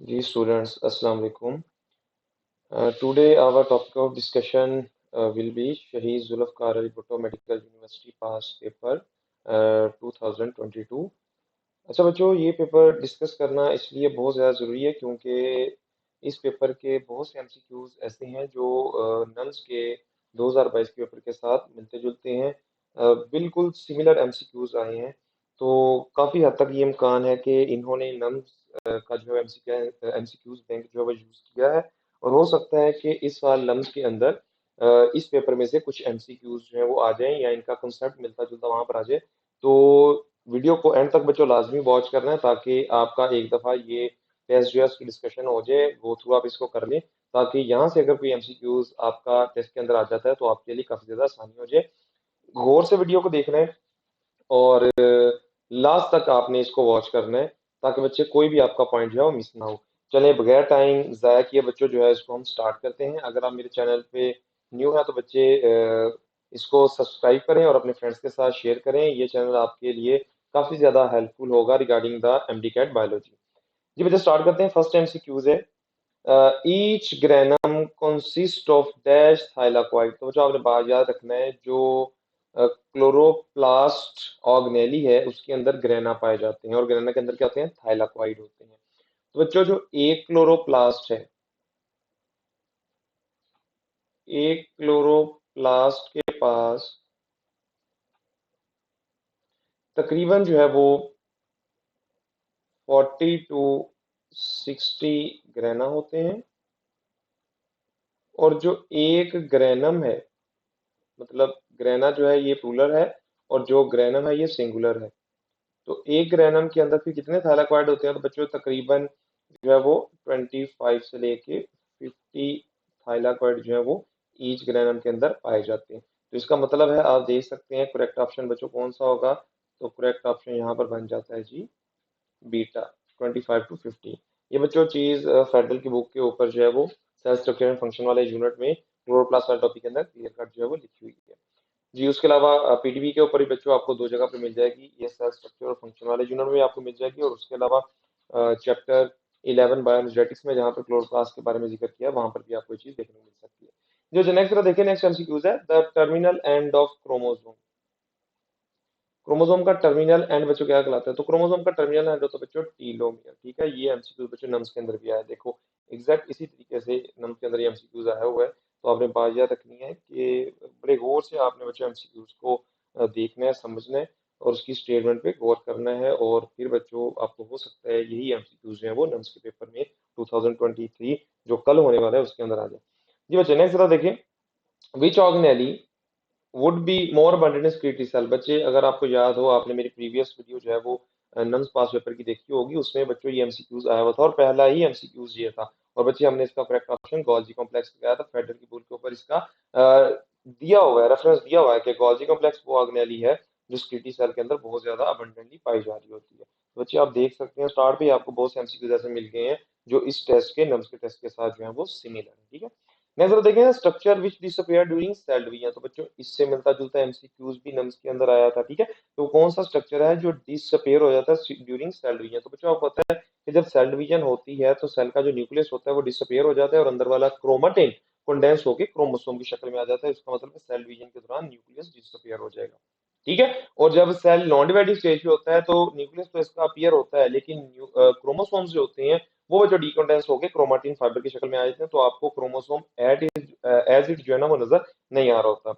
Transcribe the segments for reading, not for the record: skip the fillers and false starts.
Ji students, Assalamu alaikum. Today our topic of discussion will be Shahid Zulfikar Ali Bhutto Medical University Pass Paper 2022। अच्छा बच्चों, ये paper discuss करना इसलिए बहुत ज़्यादा ज़रूरी है क्योंकि इस पेपर के बहुत से एमसीक्यूज ऐसे हैं जो नम्स के 2022 के पेपर के साथ मिलते जुलते हैं। बिल्कुल सिमिलर एमसीक्यूज आए हैं, तो काफ़ी हद तक ये इम्कान है कि इन्होंने नम्स का जो एमसीक्यूज बैंक जो है वो यूज़ किया है। और हो सकता है कि इस साल नम्स के अंदर इस पेपर में से कुछ एमसीक्यूज जो है वो आ जाएं या इनका कंसेप्ट मिलता जुलता वहां पर आ जाए। तो वीडियो को एंड तक बच्चों लाजमी वॉच करना है ताकि आपका एक दफा ये टेस्ट जो है उसकी डिस्कशन हो जाए, गो थ्रू आप इसको कर लें, ताकि यहाँ से अगर कोई एमसीक्यूज आपका टेस्ट के अंदर आ जाता है तो आपके लिए काफी ज्यादा आसानी हो जाए। गौर से वीडियो को देखना है और लास्ट तक आपने इसको वॉच करना है ताकि बच्चे कोई भी आपका पॉइंट जो है वो मिस ना हो। चलें, बगैर टाइम जाया किए बच्चों जो है इसको हम स्टार्ट करते हैं। अगर आप मेरे चैनल पे न्यू है तो बच्चे इसको सब्सक्राइब करें और अपने फ्रेंड्स के साथ शेयर करें। ये चैनल आपके लिए काफी ज्यादा हेल्पफुल होगा regarding the MDCAT biology. जी बच्चे स्टार्ट करते हैं। फर्स्ट एमसीक्यूज है, each granum consist of dash thylakoid. तो बच्चों आपने बात याद रखना है, जो क्लोरोप्लास्ट ऑर्गेनेली है उसके अंदर ग्रेना पाए जाते हैं और ग्रेना के अंदर क्या होते हैं, थाइलाकॉइड होते हैं। तो बच्चों जो एक क्लोरोप्लास्ट है, एक क्लोरोप्लास्ट के पास तकरीबन जो है वो 40 to 60 ग्रेना होते हैं। और जो एक ग्रेनम है, मतलब ग्रेना जो है ये प्लूरल है और जो ग्रेनम है ये सिंगुलर है। तो एक ग्रेनम के अंदर फिर कितने थाइलाकॉइड होते हैं, तो बच्चों तकरीबन जो है वो 25 से लेके 50 थाइलाकॉइड जो है वो ईच ग्रेनम के अंदर पाए जाते हैं। तो इसका मतलब है, आप देख सकते हैं करेक्ट ऑप्शन बच्चों कौन सा होगा। तो करेक्ट ऑप्शन यहाँ पर बन जाता है जी, बीटा, 25 to 50। ये बच्चों चीज फेडरल की बुक के ऊपर जो है वो सेल स्ट्रक्चर एंड फंक्शन वाले यूनिट में क्लोरोप्लास्ट वाले टॉपिक के अंदर क्लियर कट जो है वो लिखी हुई है जी। उसके अलावा पीडीबी के ऊपर भी बच्चों आपको दो जगह पे मिल जाएगी, ये सेल स्ट्रक्चर और फंक्शन वाले यूनिट में आपको मिल जाएगी, और उसके अलावा चैप्टर 11 बायोएनर्जेटिक्स में जहाँ पर क्लोरोप्लास्ट के बारे में जिक्र किया वहां पर भी आपको ये चीज देखने को मिल सकती है। जो नेक्स्ट जरा देखिए, नेक्स्ट एमसीक्यूज है, the terminal end of chromosome. Chromosome का टर्मिनल एंड बच्चों क्या कहलाता है, तो क्रोमोसोम का टर्मिनल एंड होता है बच्चों टीलोमियर। ठीक है, ये एमसीक्यूज बच्चों नम्स के अंदर भी आया है। देखो एग्जैक्ट इसी तरीके से नम्स के अंदर ये एमसीक्यूज आया हुआ है। तो आपने बात याद रखनी है कि बड़े गौर से आपने बच्चों एमसीक्यूज को देखना है, समझना है और उसकी स्टेटमेंट पे गौर करना है, और फिर बच्चों आपको हो सकता है यही एमसीक्यूज जो है वो नम्स के पेपर में 2023 जो कल होने वाला है उसके अंदर आ जाए। जी बच्चे नेक्स्ट जरा देखिए, which organelle would be more abundant in skeletal cell. बच्चे अगर आपको याद हो, आपने मेरी प्रीवियस वीडियो जो है वो नम्स पास पेपर की देखी होगी, उसमें बच्चों ये एमसीक्यूज आया हुआ था और पहला ही एमसीक्यूज ये था। और बच्चे हमने इसका करेक्ट ऑप्शन गोल्जी कॉम्प्लेक्स लगाया था। फेडरल की बुक के ऊपर इसका दिया हुआ है, रेफरेंस दिया हुआ है कि गोल्जी कॉम्प्लेक्स वो ऑर्गेनेली है जो स्क्लेटल सेल के अंदर बहुत ज्यादा अबंडेंटली पाई जा रही होती है। तो बच्चे आप देख सकते हैं स्टार्ट पे ही आपको बहुत से एमसीक्यूज ऐसे मिल गए हैं जो इस टेस्ट के नम्स के टेस्ट के साथ जो है वो सिमिलर है। ठीक है, नेक्स्ट जरा देखें, structure which disappear during cell division. तो बच्चों इससे मिलता जुलता एमसीक्यूज भी नम्स के अंदर आया था। ठीक है, तो कौन सा स्ट्रक्चर है जो डिसअपीयर हो जाता है ड्यूरिंग सेल डिवीजन। तो बच्चों आपको पता है कि जब सेल डिवीजन होती है तो सेल का जो न्यूक्लियस होता है वो डिसअपीयर हो जाता है और अंदर वाला क्रोमाटिन कंडेंस होकर क्रोमोसोम की शक्ल में आ जाता है। इसका मतलब है सेल डिवीजन के दौरान न्यूक्लियस डिसअपीयर हो जाएगा। ठीक है, और जब सेल नॉन डिवाइडिंग स्टेज पे होता है तो न्यूक्लियस तो इसका अपीयर होता है, लेकिन क्रोमोसोम्स जो होते हैं वो जो डीकंडेंस होकर क्रोमाटिन फाइबर की शक्ल में आ जाते हैं, तो आपको क्रोमोसोम एज इट जो है ना वो नजर नहीं आ रहा होता।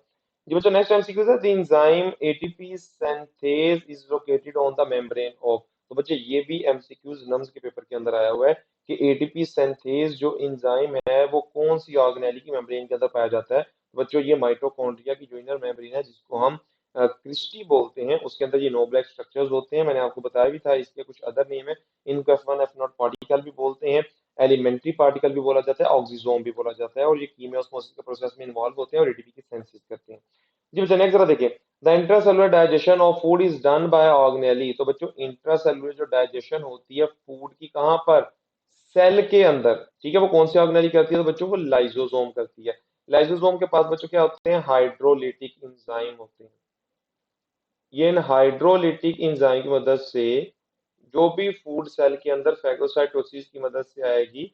जी बच्चों नेक्स्ट एमसीक्यू है, the enzyme ATP synthase is located on the membrane of. तो बच्चे ये भी एमसीक्यूज नम्स के पेपर के अंदर आया हुआ है कि एटीपी सिंथेज जो एंजाइम है वो कौन सी ऑर्गेनेली की मेम्ब्रेन के अंदर पाया जाता है। तो बच्चों ये माइटोकॉन्ड्रिया की जो इनर मेम्ब्रेन है जिसको हम क्रिस्टी बोलते हैं, उसके अंदर ये नो ब्लैक स्ट्रक्चर्स होते हैं। मैंने आपको बताया भी था इसके कुछ अदर नेम है, इनको F1 F0 पार्टिकल भी बोलते हैं, एलिमेंट्री पार्टिकल भी बोला जाता है, ऑक्सीजोम भी बोला जाता है, और ये कीमियोस्मोसिस के प्रोसेस में इन्वॉल्व होते हैं और एटीपी की सिंथेसिस करते हैं। जी बच्चों नेक्स्ट जरा देखिए, the intracellular digestion of food is done by organelle. तो बच्चों इंट्रासेलुलर जो डाइजेशन होती है फूड की कहाँ पर, सेल के अंदर। ठीक है, वो कौन सी ऑर्गेनेली करती है, तो बच्चों वो लाइसोसोम करती है। लाइसोसोम के पास बच्चों क्या होते हैं, हाइड्रोलिटिक एंजाइम होते हैं। ये इन हाइड्रोलिटिक एंजाइम की मदद से जो भी फूड सेल के अंदर फैगोसाइटोसिस की मदद से आएगी,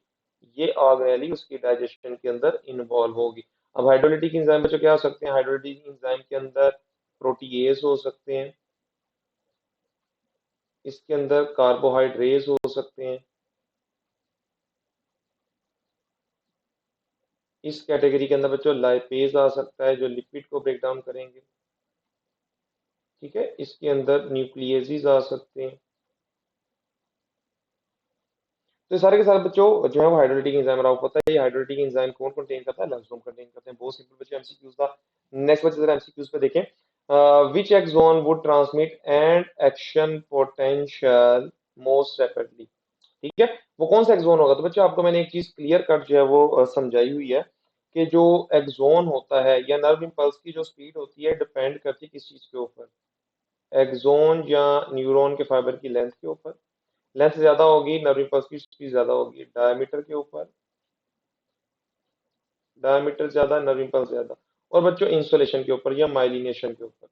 ये ऑर्गेनेली उसकी डाइजेशन के अंदर इन्वॉल्व होगी। अब हाइड्रोलिटिक एंजाइम बच्चों क्या हो सकते हैं? हाइड्रोलिटिक एंजाइम के अंदर प्रोटीएज हो सकते हैं, इसके अंदर कार्बोहाइड्रेज हो सकते हैं, इस कैटेगरी के अंदर बच्चों लाइपेज आ सकता है जो लिपिड को ब्रेक डाउन करेंगे। ठीक है, इसके अंदर न्यूक्लियेसिस आ सकते हैं। तो ये सारे के सारे बच्चों जो है वो हाइड्रोलिटिक एंजाइम, आपको पता है ये हाइड्रोलिटिक एंजाइम कौन कंटेन करता है? लाइसोसोम कंटेन करते हैं। बहुत सिंपल बच्चे एमसीक्यूज था। नेक्स्ट बच्चे जरा एमसीक्यूज पे देखें। Which axon would transmit and action potential most rapidly? ठीक है, वो कौन सा एक्सोन होगा? तो बच्चों आपको मैंने एक चीज क्लियर कट जो है वो समझाई हुई है कि जो एक्सोन होता है या नर्व इम्पल्स की जो स्पीड होती है डिपेंड करती है किस चीज के ऊपर? एक्सोन या न्यूरॉन के फाइबर की लेंथ के ऊपर। लेंथ ज्यादा होगी, नर्व इम्पल्स की स्पीड ज्यादा होगी। डायमीटर के ऊपर, डायमीटर ज्यादा, नर्व इम्पल्स ज्यादा। और बच्चों इंसुलेशन के ऊपर या माइलिनेशन के ऊपर।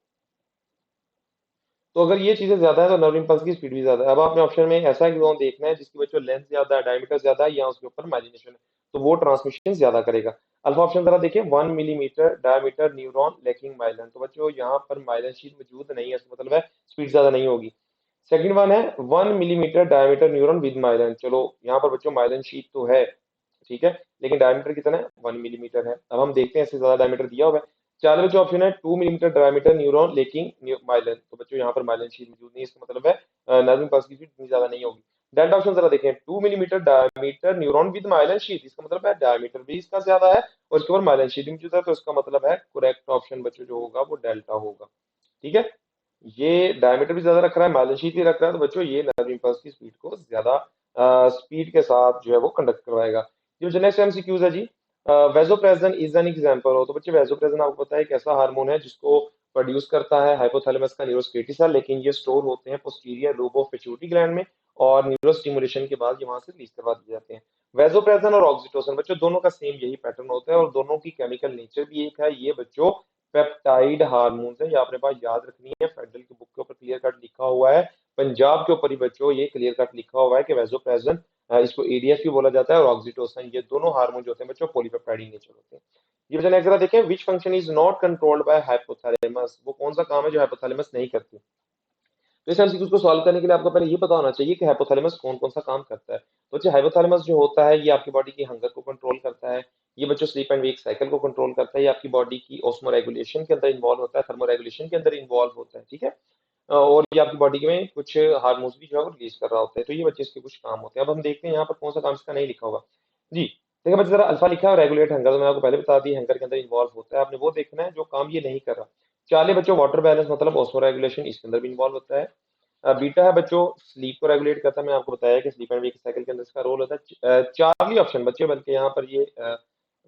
तो अगर ये चीजें ज्यादा है तो नर्व इम्पल्स की स्पीड भी ज्यादा है। अब आपने ऑप्शन में ऐसा एक्सॉन देखना है जिसकी बच्चों लेंथ ज्यादा है, डायमीटर ज्यादा है, या उसके ऊपर माइलिनेशन है, तो वो ट्रांसमिशन ज्यादा करेगा। अल्फा ऑप्शन जरा देखिए, 1 millimetre diameter neuron lacking Mylan, तो बच्चों यहाँ पर माइलन शीट मौजूद नहीं है, इसका मतलब है स्पीड ज्यादा नहीं होगी। सेकंड वन है 1 millimetre diameter neuron with Mylan, चलो यहाँ पर बच्चों माइलन शीट तो है, ठीक है, लेकिन डायमीटर कितना है? 1 मिलीमीटर है। अब हम देखते हैं इससे ज्यादा डायमीटर दिया हुआ है। चार बच्चों ऑप्शन है 2 मिलीमीटर डायमीटर न्यूरॉन लेकिन माइलन, तो बच्चों यहाँ पर माइलन शीट मौजूद नहीं है, इसका मतलब है नर्व इम्पल्स की स्पीड इतनी ज्यादा नहीं होगी। डेल्टा ऑप्शन जरा देखें, 2 millimetre diameter neuron with Mylan sheet, इसका मतलब है डायमीटर भी इसका ज्यादा है और इसके ऊपर माइलन शीट भी मौजूद है, तो इसका मतलब है करेक्ट ऑप्शन बच्चों जो होगा वो डेल्टा होगा। ठीक है, ये डायमीटर भी ज्यादा रख रहा है, माइलन शीट भी रख रहा है, तो बच्चों ये नर्व इम्पल्स की स्पीड को ज्यादा स्पीड के साथ जो है वो कंडक्ट करवाएगा। जो नेक्स्ट एमसीक्यूज है जी, वेजोप्रेसिन इज एन एग्जांपल हो, तो बच्चे वेजोप्रेसिन आपको पता है एक ऐसा हार्मोन है जिसको प्रोड्यूस करता है हाइपोथैलेमस का न्यूरोस्क्लेटल सेल, लेकिन ये स्टोर होते हैं posterior lobe of pituitary gland में, और न्यूरो स्टिमुलेशन के बाद ये वहां से रिलीज करवा दिए जाते हैं। वेजोप्रेसिन और ऑक्सीटोसिन बच्चों दोनों का सेम यही पैटर्न होता है और दोनों की केमिकल नेचर भी एक है। ये बच्चों पेप्टाइड हार्मोन है, ये आपने पास याद रखनी है, फेडरल की बुक के ऊपर क्लियर कट लिखा हुआ है। पंजाब के ऊपर ही बच्चों ये क्लियर कट लिखा हुआ है कि वेजोप्रेसिन, इसको एडीएस भी बोला जाता है, और ऑक्सीटोसिन, ये दोनों हार्मोन जो होते हैं बच्चों पॉलीपेप्टाइड इन नेचर होते हैं। ये बच्चों नेक्स्ट जरा देखें, which function is not controlled by hypothalamus, वो कौन सा काम है जो हाइपोथैलेमस नहीं करती? तो इस एमसीक्यू को सॉल्व करने के लिए आपको पहले ये पता होना चाहिए कि हाइपोथैलेमस कौन कौन सा काम करता है। तो बच्चे हाइपोथैलेमस जो होता है ये आपकी बॉडी की हंगर को कंट्रोल करता है, ये बच्चों स्लीप एंड वेक साइकिल को कंट्रोल करता है, ये आपकी बॉडी की ऑस्मो रेगुलेशन के अंदर इन्वॉल्व होता है, थर्मो रेगुलेशन के अंदर इन्वॉल्व होता है। ठीक है, और ये आपकी बॉडी में कुछ हार्मोन्स भी जो है वो रिलीज कर रहा होता है, तो ये बच्चे इसके कुछ काम होते हैं। अब हम देखते हैं यहाँ पर कौन सा काम इसका नहीं लिखा होगा। जी देखिए बच्चे, जरा अल्फा लिखा है रेगुलेट हंगर, तो मैंने आपको पहले बता दी हंगर के अंदर इन्वॉल्व होता है, आपने वो देखना है जो काम ये नहीं कर रहा। चाले बच्चों वाटर बैलेंस मतलब ऑस्मो रेगुलेशन, इसके अंदर भी इन्वॉल्व होता है। बीटा है बच्चों स्लीप को रेगुलेट करता है, मैंने आपको बताया कि स्लीप एंड वेक साइकिल के अंदर इसका रोल होता है। चार्ली ऑप्शन बच्चे, बल्कि यहाँ पर ये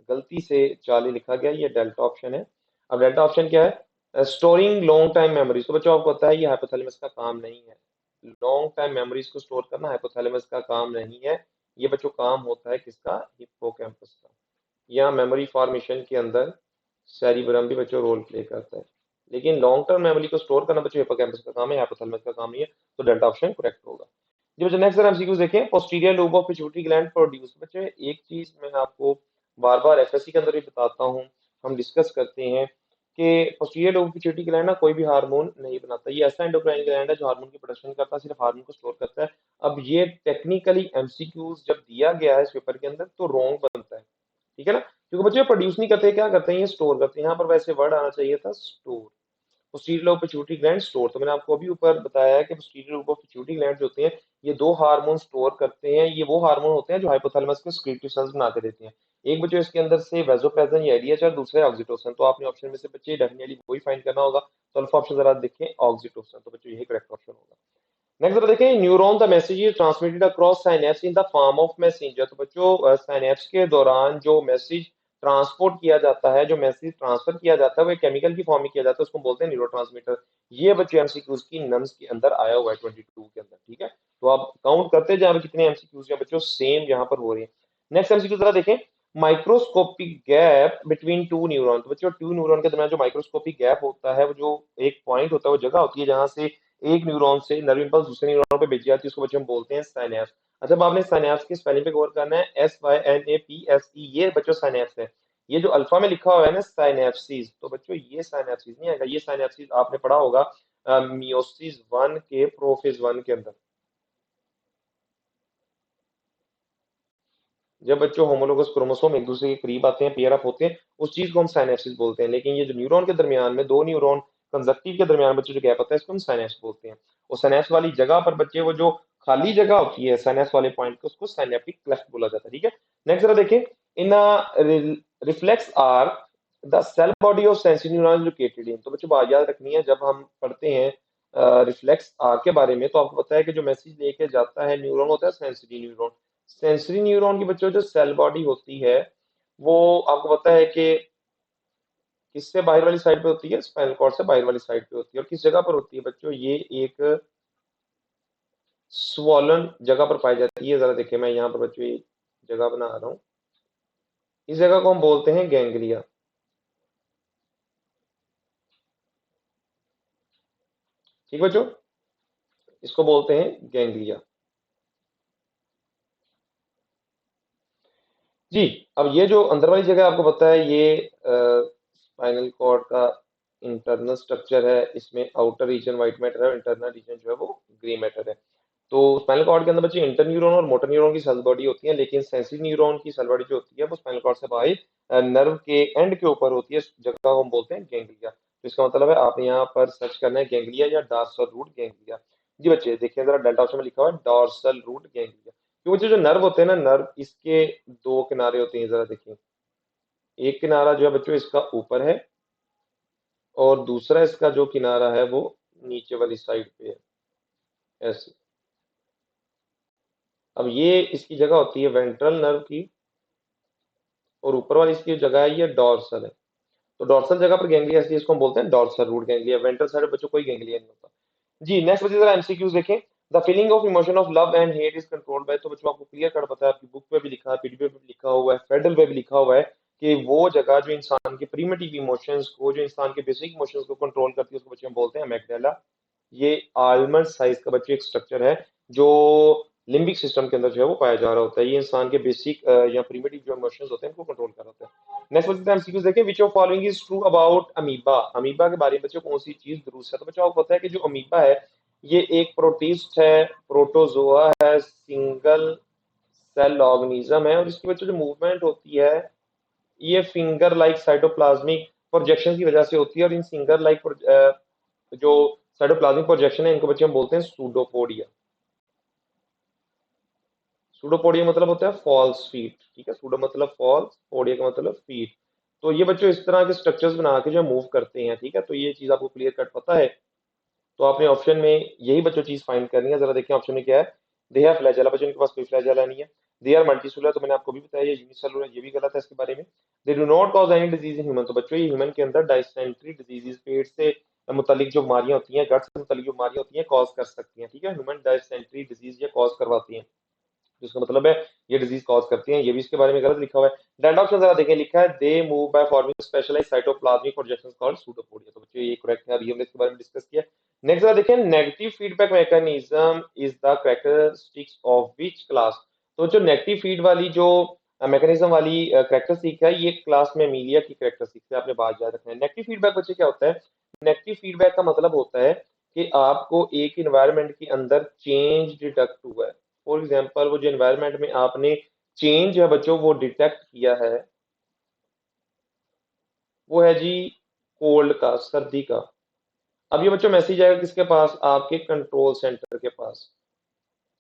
गलती से चार्ली लिखा गया, ये डेल्टा ऑप्शन है। अब डेल्टा ऑप्शन क्या है? स्टोरिंग लॉन्ग टाइम मेमोरीज, तो बच्चों आपको पता है ये हाइपोथैलेमस का काम नहीं है। लॉन्ग टाइम मेमोरीज को स्टोर करना हाइपोथैलेमस का काम नहीं है, ये बच्चों काम होता है किसका? हिप्पोकैम्पस का। या मेमोरी फॉर्मेशन के अंदर सेरिब्रम भी बच्चों रोल प्ले करता है, लेकिन लॉन्ग टर्म मेमोरी को स्टोर करना बच्चों हिप्पोकैम्पस का काम है, हाइपोथैलेमस का काम नहीं है, तो डेल्टा ऑप्शन करेक्ट होगा। जी बच्चों नेक्स्ट एमसीक्यू देखें, posterior lobe of pituitary gland produce, बच्चों एक चीज मैं आपको बार बार एफएससी के अंदर भी बताता हूँ, हम डिस्कस करते हैं कि posterior lobe of pituitary gland ना कोई भी हार्मोन नहीं बनाता, ये ऐसा एंडोक्राइन ग्लैंड है जो हार्मोन की प्रोडक्शन करता है, सिर्फ हार्मोन को स्टोर करता है। अब ये टेक्निकली एमसीक्यूज जब दिया गया है इस पेपर के अंदर तो रॉन्ग बनता है, ठीक है ना, क्योंकि बच्चे प्रोड्यूस नहीं करते, क्या करते हैं? ये स्टोर करते हैं। यहाँ पर वैसे वर्ड आना चाहिए था store, posterior lobe pituitary gland store, तो मैंने आपको अभी ऊपर बताया है कि पोस्टीरियर लोब पिट्यूटरी ग्लैंड जो होते हैं ये दो हार्मोन स्टोर करते हैं, ये वो हार्मोन होते हैं जो हाइपोथैलेमस के सिक्रीटरी सेल्स बना के देते हैं। एक बच्चे इसके अंदर से वेसोप्रेसिन या एडीएचआर, दूसरा है ऑक्सीटोसिन, तो आपने ऑप्शन में से बच्चे डेफिनेटली वही फाइंड करना होगा, तो अल्फा ऑप्शन जरा देखें ऑक्सीटोसिन, तो बच्चों यही करेक्ट ऑप्शन होगा। नेक्स्ट जरा देखें, neuron the message is transmitted across synapse in the form of messenger, तो बच्चों साइनेप्स के दौरान जो मैसेज ट्रांसपोर्ट किया जाता है, जो मैसेज ट्रांसफर किया जाता है वो एक केमिकल की फॉर्म में किया जाता है, उसको बोलते हैं न्यूरोट्रांसमीटर। ये बच्चे एमसीक्यूज की नम्स के अंदर आया हुआ है 22 के अंदर, ठीक है, तो आप काउंट करते जाए कितने एमसीक्यूज हैं बच्चों सेम यहाँ पर हो रही है। नेक्स्ट एमसीक्यू जरा देखें, microscopic gap between two neuron, तो बच्चों टू न्यूरॉन के दरमियान जो माइक्रोस्कोपिक गैप होता है वो जो एक पॉइंट होता है, वो जगह होती है जहां से एक न्यूरॉन से नर्व इम्पल्स दूसरे न्यूरॉन पे भेजी जाती है उसको बच्चे हम बोलते हैं साइनेप्स। अच्छा, अब आपने साइनेप्स की स्पेलिंग पे गौर करना है, SYNAPSE, ये बच्चों साइनेप्स है। ये जो अल्फा में लिखा हुआ है ना साइनेप्सिस, तो बच्चों ये साइनेप्सिस नहीं आएगा, ये साइनेप्सिस आपने पढ़ा होगा मियोसिस वन के प्रोफेज वन के अंदर। जब बच्चों होमोलोगस क्रोमोसोम एक दूसरे के करीब आते हैं, पेयर अप होते हैं, उस चीज को हम साइनेप्सिस बोलते हैं। लेकिन ये जो न्यूरॉन के दरमियान में दो न्यूरॉन कंजक्टिव के दरमियान बच्चों जो गैप होता है, इसको हम साइनेप्स बोलते हैं। और साइनेप्स वाली जगह पर बच्चे वो जो खाली जगह होती है साइनेप्स वाले पॉइंट को, उसको साइनेप्टिक क्लेफ्ट बोला जाता है। ठीक है, नेक्स्ट जरा देखें, in reflex are the cell body of sensory neuron located in. तो बच्चों बात याद रखनी है, जब हम पढ़ते हैं रिफ्लेक्स आर के बारे में, तो आपको पता है कि जो मैसेज लेके जाता है न्यूरॉन होता है सेंसरी न्यूरॉन। सेंसरी न्यूरॉन की बच्चों जो सेल बॉडी होती है, वो आपको पता है कि किससे बाहर वाली साइड पे होती है, स्पाइनल कॉर्ड से बाहर वाली साइड पे होती है। और किस जगह पर होती है बच्चों, ये एक स्वॉलन जगह पर पाई जाती है। जरा देखिए, मैं यहाँ पर बच्चों ये जगह बना रहा हूँ, इस जगह को हम बोलते हैं गैंग्लिया। ठीक बच्चों, इसको बोलते हैं गैंग्लिया। जी, अब ये जो अंदर वाली जगह आपको पता है, ये स्पाइनल कॉर्ड का इंटरनल स्ट्रक्चर है। इसमें आउटर रीजन व्हाइट मैटर है और इंटरनल रीजन जो है वो ग्रे मैटर है। तो स्पाइनल कॉर्ड के अंदर बच्चे इंटर न्यूरॉन और मोटर न्यूरॉन की सेल बॉडी होती है, लेकिन सेंसरी न्यूरॉन की सेल बॉडी जो होती है वो स्पाइनल कॉर्ड से बाहर नर्व के एंड के ऊपर होती है। इस जगह को हम बोलते हैं गैंग्लिया। तो इसका मतलब है आपने यहाँ पर सर्च करना है गैंग्लिया या डॉर्सल रूट गैंग्लिया। जी बच्चे देखिए, जरा डेल्टा ऑप्शन में लिखा हुआ है डॉर्सल रूट गैंग्लिया। तो बच्चे जो नर्व होते हैं ना, नर्व इसके दो किनारे होते हैं, जरा देखिए। एक किनारा जो है बच्चों इसका ऊपर है, और दूसरा इसका जो किनारा है वो नीचे वाली साइड पे है, ऐसे। अब ये इसकी जगह होती है वेंट्रल नर्व की, और ऊपर वाली इसकी जगह है ये डॉर्सल है। तो डॉर्सल जगह पर गैंग्लिया, इसलिए इसको हम बोलते हैं dorsal root ganglia. Ventral side बच्चों कोई गैंग्लिया नहीं होता। जी नेक्स्ट बच्चे जरा एमसीक्यूज देखें। The feeling of emotion of love and hate is controlled by. तो बच्चों आपको क्लियर कट पता है, आपकी बुक पे भी लिखा है, पीडीएफ पे भी लिखा हुआ है, फेडरल पे भी लिखा हुआ है कि वो जगह जो इंसान के प्रीमिटिव इमोशंस को, जो इंसान के बेसिक इमोशंस को कंट्रोल करती है, उसको बच्चे हम बोलते हैं अमेग्डाला। ये आलमंड साइज का बच्चे एक स्ट्रक्चर है जो लिम्बिक सिस्टम के अंदर जो है वो पाया जा रहा होता है। ये इंसान के बेसिक या प्रीमिटिव जो इमोशंस होते हैं उनको कंट्रोल कर रहा होता है। नेक्स्ट बच्चे एमसीक्यूज देखें, which of following is true about amoeba. Amoeba के बारे में बच्चों कौन सी चीज दुरुस्त है। तो बच्चों आपको पता है कि जो अमीबा है ये एक प्रोटिस्ट है, प्रोटोजोआ है, सिंगल सेल ऑर्गेनिज्म है, और इसकी बच्चों जो मूवमेंट होती है ये फिंगर लाइक साइटोप्लाज्मिक प्रोजेक्शन की वजह से होती है। और इन फिंगर लाइक जो साइटोप्लाज्मिक प्रोजेक्शन है, इनको बच्चे हम बोलते हैं सूडोपोडिया। सूडोपोडिया मतलब होता है फॉल्स फीट। ठीक है, सूडो मतलब फॉल्स, पोडिया का मतलब फीट। तो ये बच्चों इस तरह के स्ट्रक्चर्स बना के जो मूव करते हैं। ठीक है, तो ये चीज आपको क्लियर कट पता है। तो आपने ऑप्शन में यही बच्चों चीज फाइंड करनी है। जरा देखिए ऑप्शन में क्या है, दे हैव फ्लैजेला, बच्चों के पास कोई फ्लैजेला नहीं है। दे आर मल्टीसेलुलर, तो मैंने आपको भी बताया ये यूनिसेलुलर, ये भी गलत है इसके बारे में। They do not cause any disease in human, तो बच्चों ये ह्यूमन के अंदर डायसेंट्री डिजीजेस, पेट से मुतालिक जो बीमारियां होती हैं, गट से मुतालिक जो बीमारियां होती हैं, कॉज कर सकती हैं। ठीक है, ह्यूमन डायसेंट्री डिजीज ये कॉज करवाती हैं, जिसका मतलब है ये डिजीज कॉज करती है। ये भी इसके बारे में गलत लिखा हुआ है। डेंड ऑप्शन जरा देखें, लिखा है they move by forming specialised cytoplasmic projections called pseudopodia. तो बच्चों ये करेक्ट है, अभी हमने इसके बारे में डिस्कस किया। नेक्स्ट जरा देखें, negative feedback mechanism is the characteristics of which class. तो जो नेगेटिव फीड वाली जो मैकेनिज्म वाली कैरेक्टरिस्टिक है, ये क्लास में मीलिया की कैरेक्टरिस्टिक है, आपने बात याद रखना है। नेगेटिव फीडबैक बच्चे क्या होता है, नेगेटिव फीडबैक का मतलब होता है कि आपको एक इन्वायरमेंट के अंदर चेंज डिटेक्ट हुआ है। फॉर एग्जाम्पल, वो जो एनवायरनमेंट में आपने चेंज है बच्चों वो डिटेक्ट किया है, वो है जी कोल्ड का, सर्दी का। अब ये बच्चों मैसेज आएगा किसके पास, आपके कंट्रोल सेंटर के पास।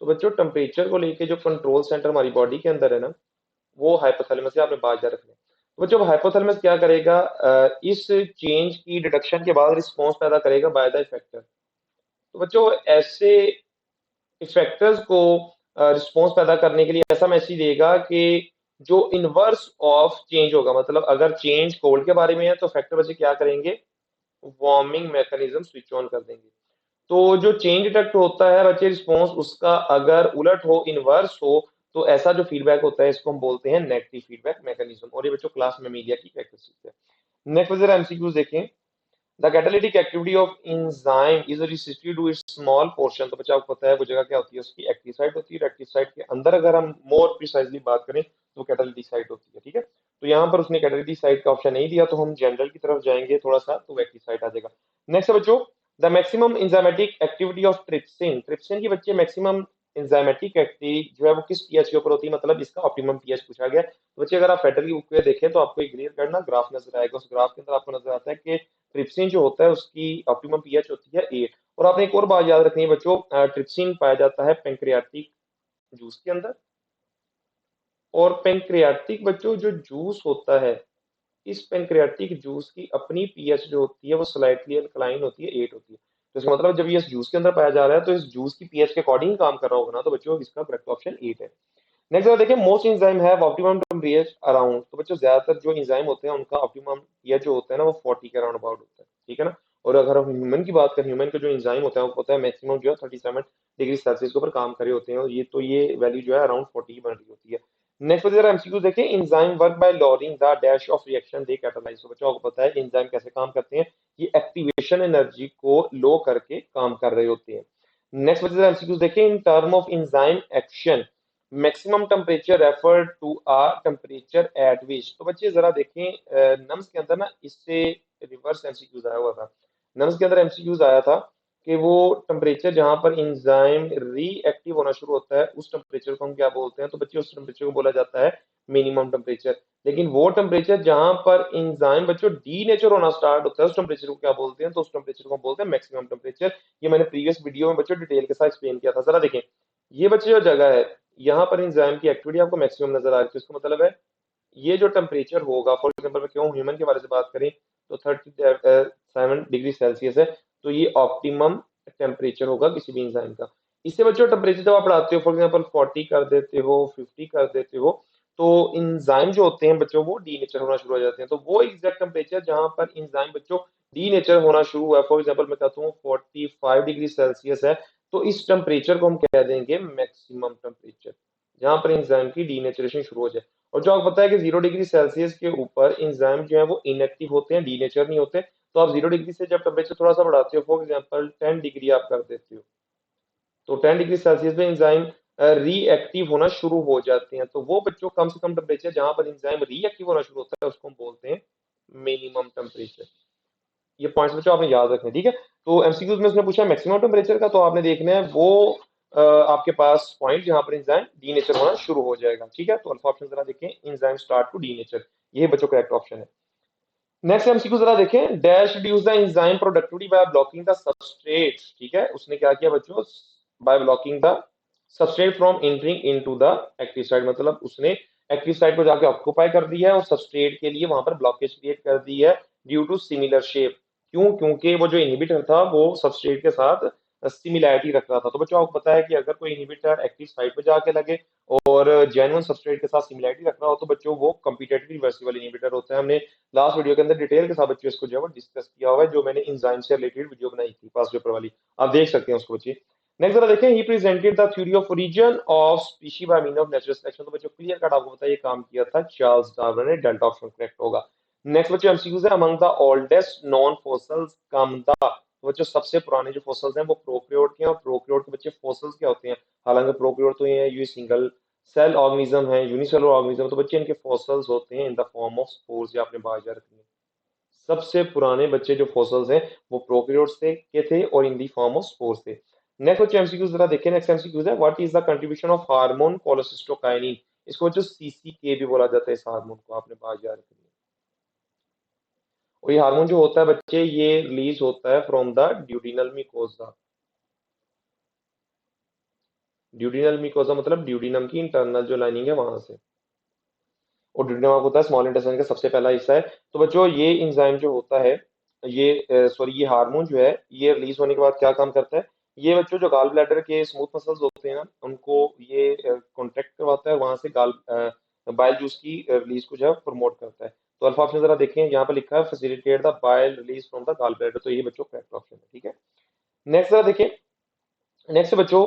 तो बच्चों टेम्परेचर को लेके जो कंट्रोल सेंटर हमारी बॉडी के अंदर है ना, वो हाइपोथैलेमस से आपने बात याद रखना है। तो बच्चों हाइपोथैलेमस क्या करेगा, इस चेंज की डिटेक्शन के बाद रिस्पॉन्स पैदा करेगा बाय द इफेक्टर। तो बच्चों ऐसे इफेक्टर्स को रिस्पॉन्स पैदा करने के लिए ऐसा मैसेज देगा कि जो इनवर्स ऑफ चेंज होगा, मतलब अगर चेंज कोल्ड के बारे में है तो इफेक्टर बच्चे क्या करेंगे, वार्मिंग मैकेनिज्म स्विच ऑन कर देंगे। तो जो चेंज डिटेक्ट होता है बच्चे, रिस्पॉन्स उसका अगर उलट हो, इनवर्स हो, तो ऐसा जो फीडबैक होता है इसको हम बोलते हैं नेगेटिव फीडबैक मैकेनिज्म। और ये बच्चों क्लास में मीडिया की कैरेक्टरिस्टिक है। नेक्स्ट जरा एमसीक्यूज देखें। The catalytic activity of enzyme is restricted to its small portion. तो बच्चा आपको पता है वो जगह क्या होती है, उसकी एक्टिव साइट होती है। एक्टिव साइट के अंदर अगर हम मोर प्रिसाइजली बात करें तो कैटालिटिक साइट होती है, ठीक है। तो यहाँ पर उसने कैटालिटिक साइट का ऑप्शन नहीं दिया, तो हम जनरल की तरफ जाएंगे थोड़ा सा, तो एक्टिव साइट आ जाएगा। नेक्स्ट है बच्चों, the maximum enzymatic activity of trypsin. Trypsin की बच्चे मैक्सिमम इंजाइमेटिक एक्टिविटी जो है वो किस पीएच के ऊपर होती है, मतलब इसका ऑप्टिमम पीएच पूछा गया। तो बच्चे अगर आप फेडरल की बुक पे देखें तो आपको एक क्लियर करना ग्राफ नजर आएगा, उस ग्राफ के अंदर आपको नजर आता है कि ट्रिप्सिन जो होता है उसकी ऑप्टिमम पीएच होती है 8। और आपने एक और बात याद रखनी है बच्चों, ट्रिप्सिन पाया जाता है पेंक्रियाटिक जूस के अंदर। और पेंक्रियाटिक बच्चों जो जूस होता है, इस पेंक्रियाटिक जूस की अपनी पीएच जो होती है वो स्लाइटली अल्कलाइन होती है, 8 होती है। तो इसका मतलब जब ये इस जूस के अंदर पाया जा रहा है तो इस जूस की पीएच के अकॉर्डिंग काम कर रहा होगा ना, तो बच्चों इसका करेक्ट ऑप्शन 8 है। नेक्स्ट अगर देखें, most enzyme have optimum temperature around. तो बच्चों ज्यादातर जो इंजाइम होते हैं उनका ऑप्टिमम पीएच जो होता है ना वो 40 के अराउंड अबाउट होता है, ठीक है ना। और अगर हम ह्यूमन की बात करें, ह्यूमन के जो इंजाइम होता है वो होता है मैक्सिमम जो है 37 डिग्री सेल्सियस के ऊपर काम कर रहे होते हैं, और ये तो ये वैल्यू जो है अराउंड 40 की बन रही होती है। नेक्स्ट जरा एमसीक्यू देखें, enzyme work by lowering the dash of reaction they catalyse. तो बच्चों आपको पता है इंजाइम कैसे काम करते हैं, ये एक्टिवेशन एनर्जी को लो करके काम कर रहे होते हैं। नेक्स्ट बच्चे एमसीक्यू देखें, in term of enzyme action maximum temperature refer to a temperature at which. तो बच्चे जरा देखें, नम्स के अंदर ना इससे रिवर्स एमसीक्यूज आया हुआ था। नम्स के अंदर एमसीक्यूज आया था कि वो टेम्परेचर जहां पर इंजाइम रीएक्टिव होना शुरू होता है उस टेम्परेचर को हम क्या बोलते हैं, तो बच्चे उस टेम्परेचर को बोला जाता है मिनिमम टेम्परेचर। लेकिन वो टेम्परेचर जहां पर इंजाइम बच्चों डी नेचर होना स्टार्ट होता है उस टेम्परेचर को क्या बोलते हैं, तो उस टेम्परेचर को हम बोलते हैं मैक्सिमम टेम्परेचर। ये मैंने प्रीवियस वीडियो में बच्चों डिटेल के साथ एक्सप्लेन किया था। जरा देखें, ये बच्चे जो जगह है यहाँ पर इंजाइम की एक्टिविटी आपको मैक्सिमम नजर आ रही है, तो इसका मतलब है ये जो टेम्परेचर होगा, फॉर एग्जाम्पल क्यों ह्यूमन के बारे से बात करें तो 37 डिग्री सेल्सियस है, तो ये ऑप्टिमम टेम्परेचर होगा किसी भी इंजाइम का। इससे बच्चों टेम्परेचर जब आप बढ़ाते हो, फॉर एग्जाम्पल 40 कर देते हो, 50 कर देते हो, तो इंजाइम जो होते हैं बच्चों वो डी नेचर होना शुरू हो जाते हैं। तो वो एग्जैक्ट टेम्परेचर जहां पर इंजाइम बच्चों डी नेचर होना शुरू हुआ है, फॉर एग्जाम्पल मैं कहता हूँ 45 डिग्री सेल्सियस है, तो इस टेम्परेचर को हम कह देंगे मैक्सिमम टेम्परेचर, जहां पर इंजाइम की डीनेचरेशन शुरू हो जाए। और जो आपको पता है कि 0 डिग्री सेल्सियस के ऊपर इंजाइम जो है वो इनएक्टिव होते हैं, डीनेचर नहीं होते। तो आप 0 डिग्री से जब टेम्परेचर थोड़ा सा बढ़ाते हो, फॉर एग्जाम्पल 10 डिग्री आप कर देते हो, तो 10 डिग्री सेल्सियस पे इंजाइम रीएक्टिव होना शुरू हो जाते हैं। तो वो बच्चों कम से कम टेम्परेचर जहां पर इंजाइम रीएक्टिव होना शुरू होता है उसको हम बोलते हैं मिनिमम टेम्परेचर। ये पॉइंट्स बच्चों आपने याद रखने, ठीक है। तो एमसीक्यूज में उसने पूछा मैक्सिमम टेम्परेचर का, तो आपने देखना है वो आपके पास पॉइंट जहां पर इंजाइम डीनेचर होना शुरू हो जाएगा, ठीक है। तो अल्फा ऑप्शन जरा देखें, इंजाइम स्टार्ट टू डीनेचर, ये बच्चों करेक्ट ऑप्शन है। नेक्स्ट एमसीक्यू जरा देखें, dash reduce the enzyme productivity by blocking the substrate. ठीक है, उसने क्या किया बच्चों, by blocking the substrate from entering into the active site. मतलब उसने एक्टिव साइट को जाके ऑक्यूपाई कर दिया है और सबस्ट्रेट के लिए वहां पर ब्लॉकेज क्रिएट कर दी है ड्यू टू सिमिलर शेप। क्यों? क्योंकि वो जो इनहिबिटर था वो सबस्ट्रेट के साथ सिमिलैरिटी रख रहा था। तो बच्चों आपको पता है कि अगर कोई इनहिबिटर एक्टिव साइट पे जाके लगे और जेन्युइन सबस्ट्रेट के साथ सिमिलैरिटी रख रहा हो, तो बच्चों वो कम्पिटेटिव रिवर्सिबल इनहिबिटर होता है। हमने लास्ट वीडियो के अंदर डिटेल के साथ बच्चों इसको जो है वो डिस्कस किया हुआ है, जो मैंने इंजाइम से रिलेटेड वीडियो बनाई थी पास पेपर वाली, आप देख सकते हैं उसको बच्चे। नेक्स्ट जरा देखें, he presented the theory of origin of species by mean of natural selection. तो बच्चों क्लियर कट आपको पता है ये काम किया था चार्ल्स डार्विन ने, डेल्टा ऑप्शन करेक्ट होगा। नेक्स्ट बच्चों एमसीक्यूज है, among the oldest non fossils come the. तो बच्चों सबसे पुराने जो फॉसिल्स हैं वो प्रोकैरियोट के हैं, और प्रोकैरियोट के बच्चे फॉसिल्स क्या होते हैं, हालांकि प्रोकैरियोट तो ये सिंगल सेल ऑर्गेनिज्म है, यूनिसेलुलर ऑर्गेनिज्म, तो बच्चे इनके फॉसिल्स होते हैं in the form of spores, ये आपने बात याद रखनी है। सबसे पुराने बच्चे जो फॉसिल्स हैं वो प्रोकैरियोट्स थे और इन दी फॉर्म ऑफ स्पोर्स थे। नेक्स्ट बच्चे एमसीक्यूज जरा देखें, नेक्स्ट एमसीक्यूज है, what is the contribution of hormone cholecystokinin. इसको बच्चों सीसीके भी बोला जाता है, इस हार्मोन को आपने बात याद रखनी है। और ये हार्मोन जो होता है बच्चे ये रिलीज होता है from the duodenal mucosa. Duodenal mucosa मतलब ड्यूडिनम की इंटरनल जो लाइनिंग है वहां से। और ड्यूडेनम आपको पता है स्मॉल इंटेस्टाइन का सबसे पहला हिस्सा है। तो बच्चों ये इंजाइम जो होता है, ये सॉरी ये हार्मोन जो है ये रिलीज होने के बाद क्या काम करता है, ये बच्चों जो गाल ब्लैडर के स्मूथ मसल्स होते हैं ना उनको ये कॉन्ट्रैक्ट करवाता है, वहां से गाल बाइल जूस की रिलीज को जो है प्रमोट करता है। तो अल्फा ऑप्शन जरा देखें, यहाँ पर लिखा है facilitate the bile release from the gall bladder, तो ये बच्चों करेक्ट ऑप्शन है, ठीक है। नेक्स्ट जरा देखें, नेक्स्ट बच्चों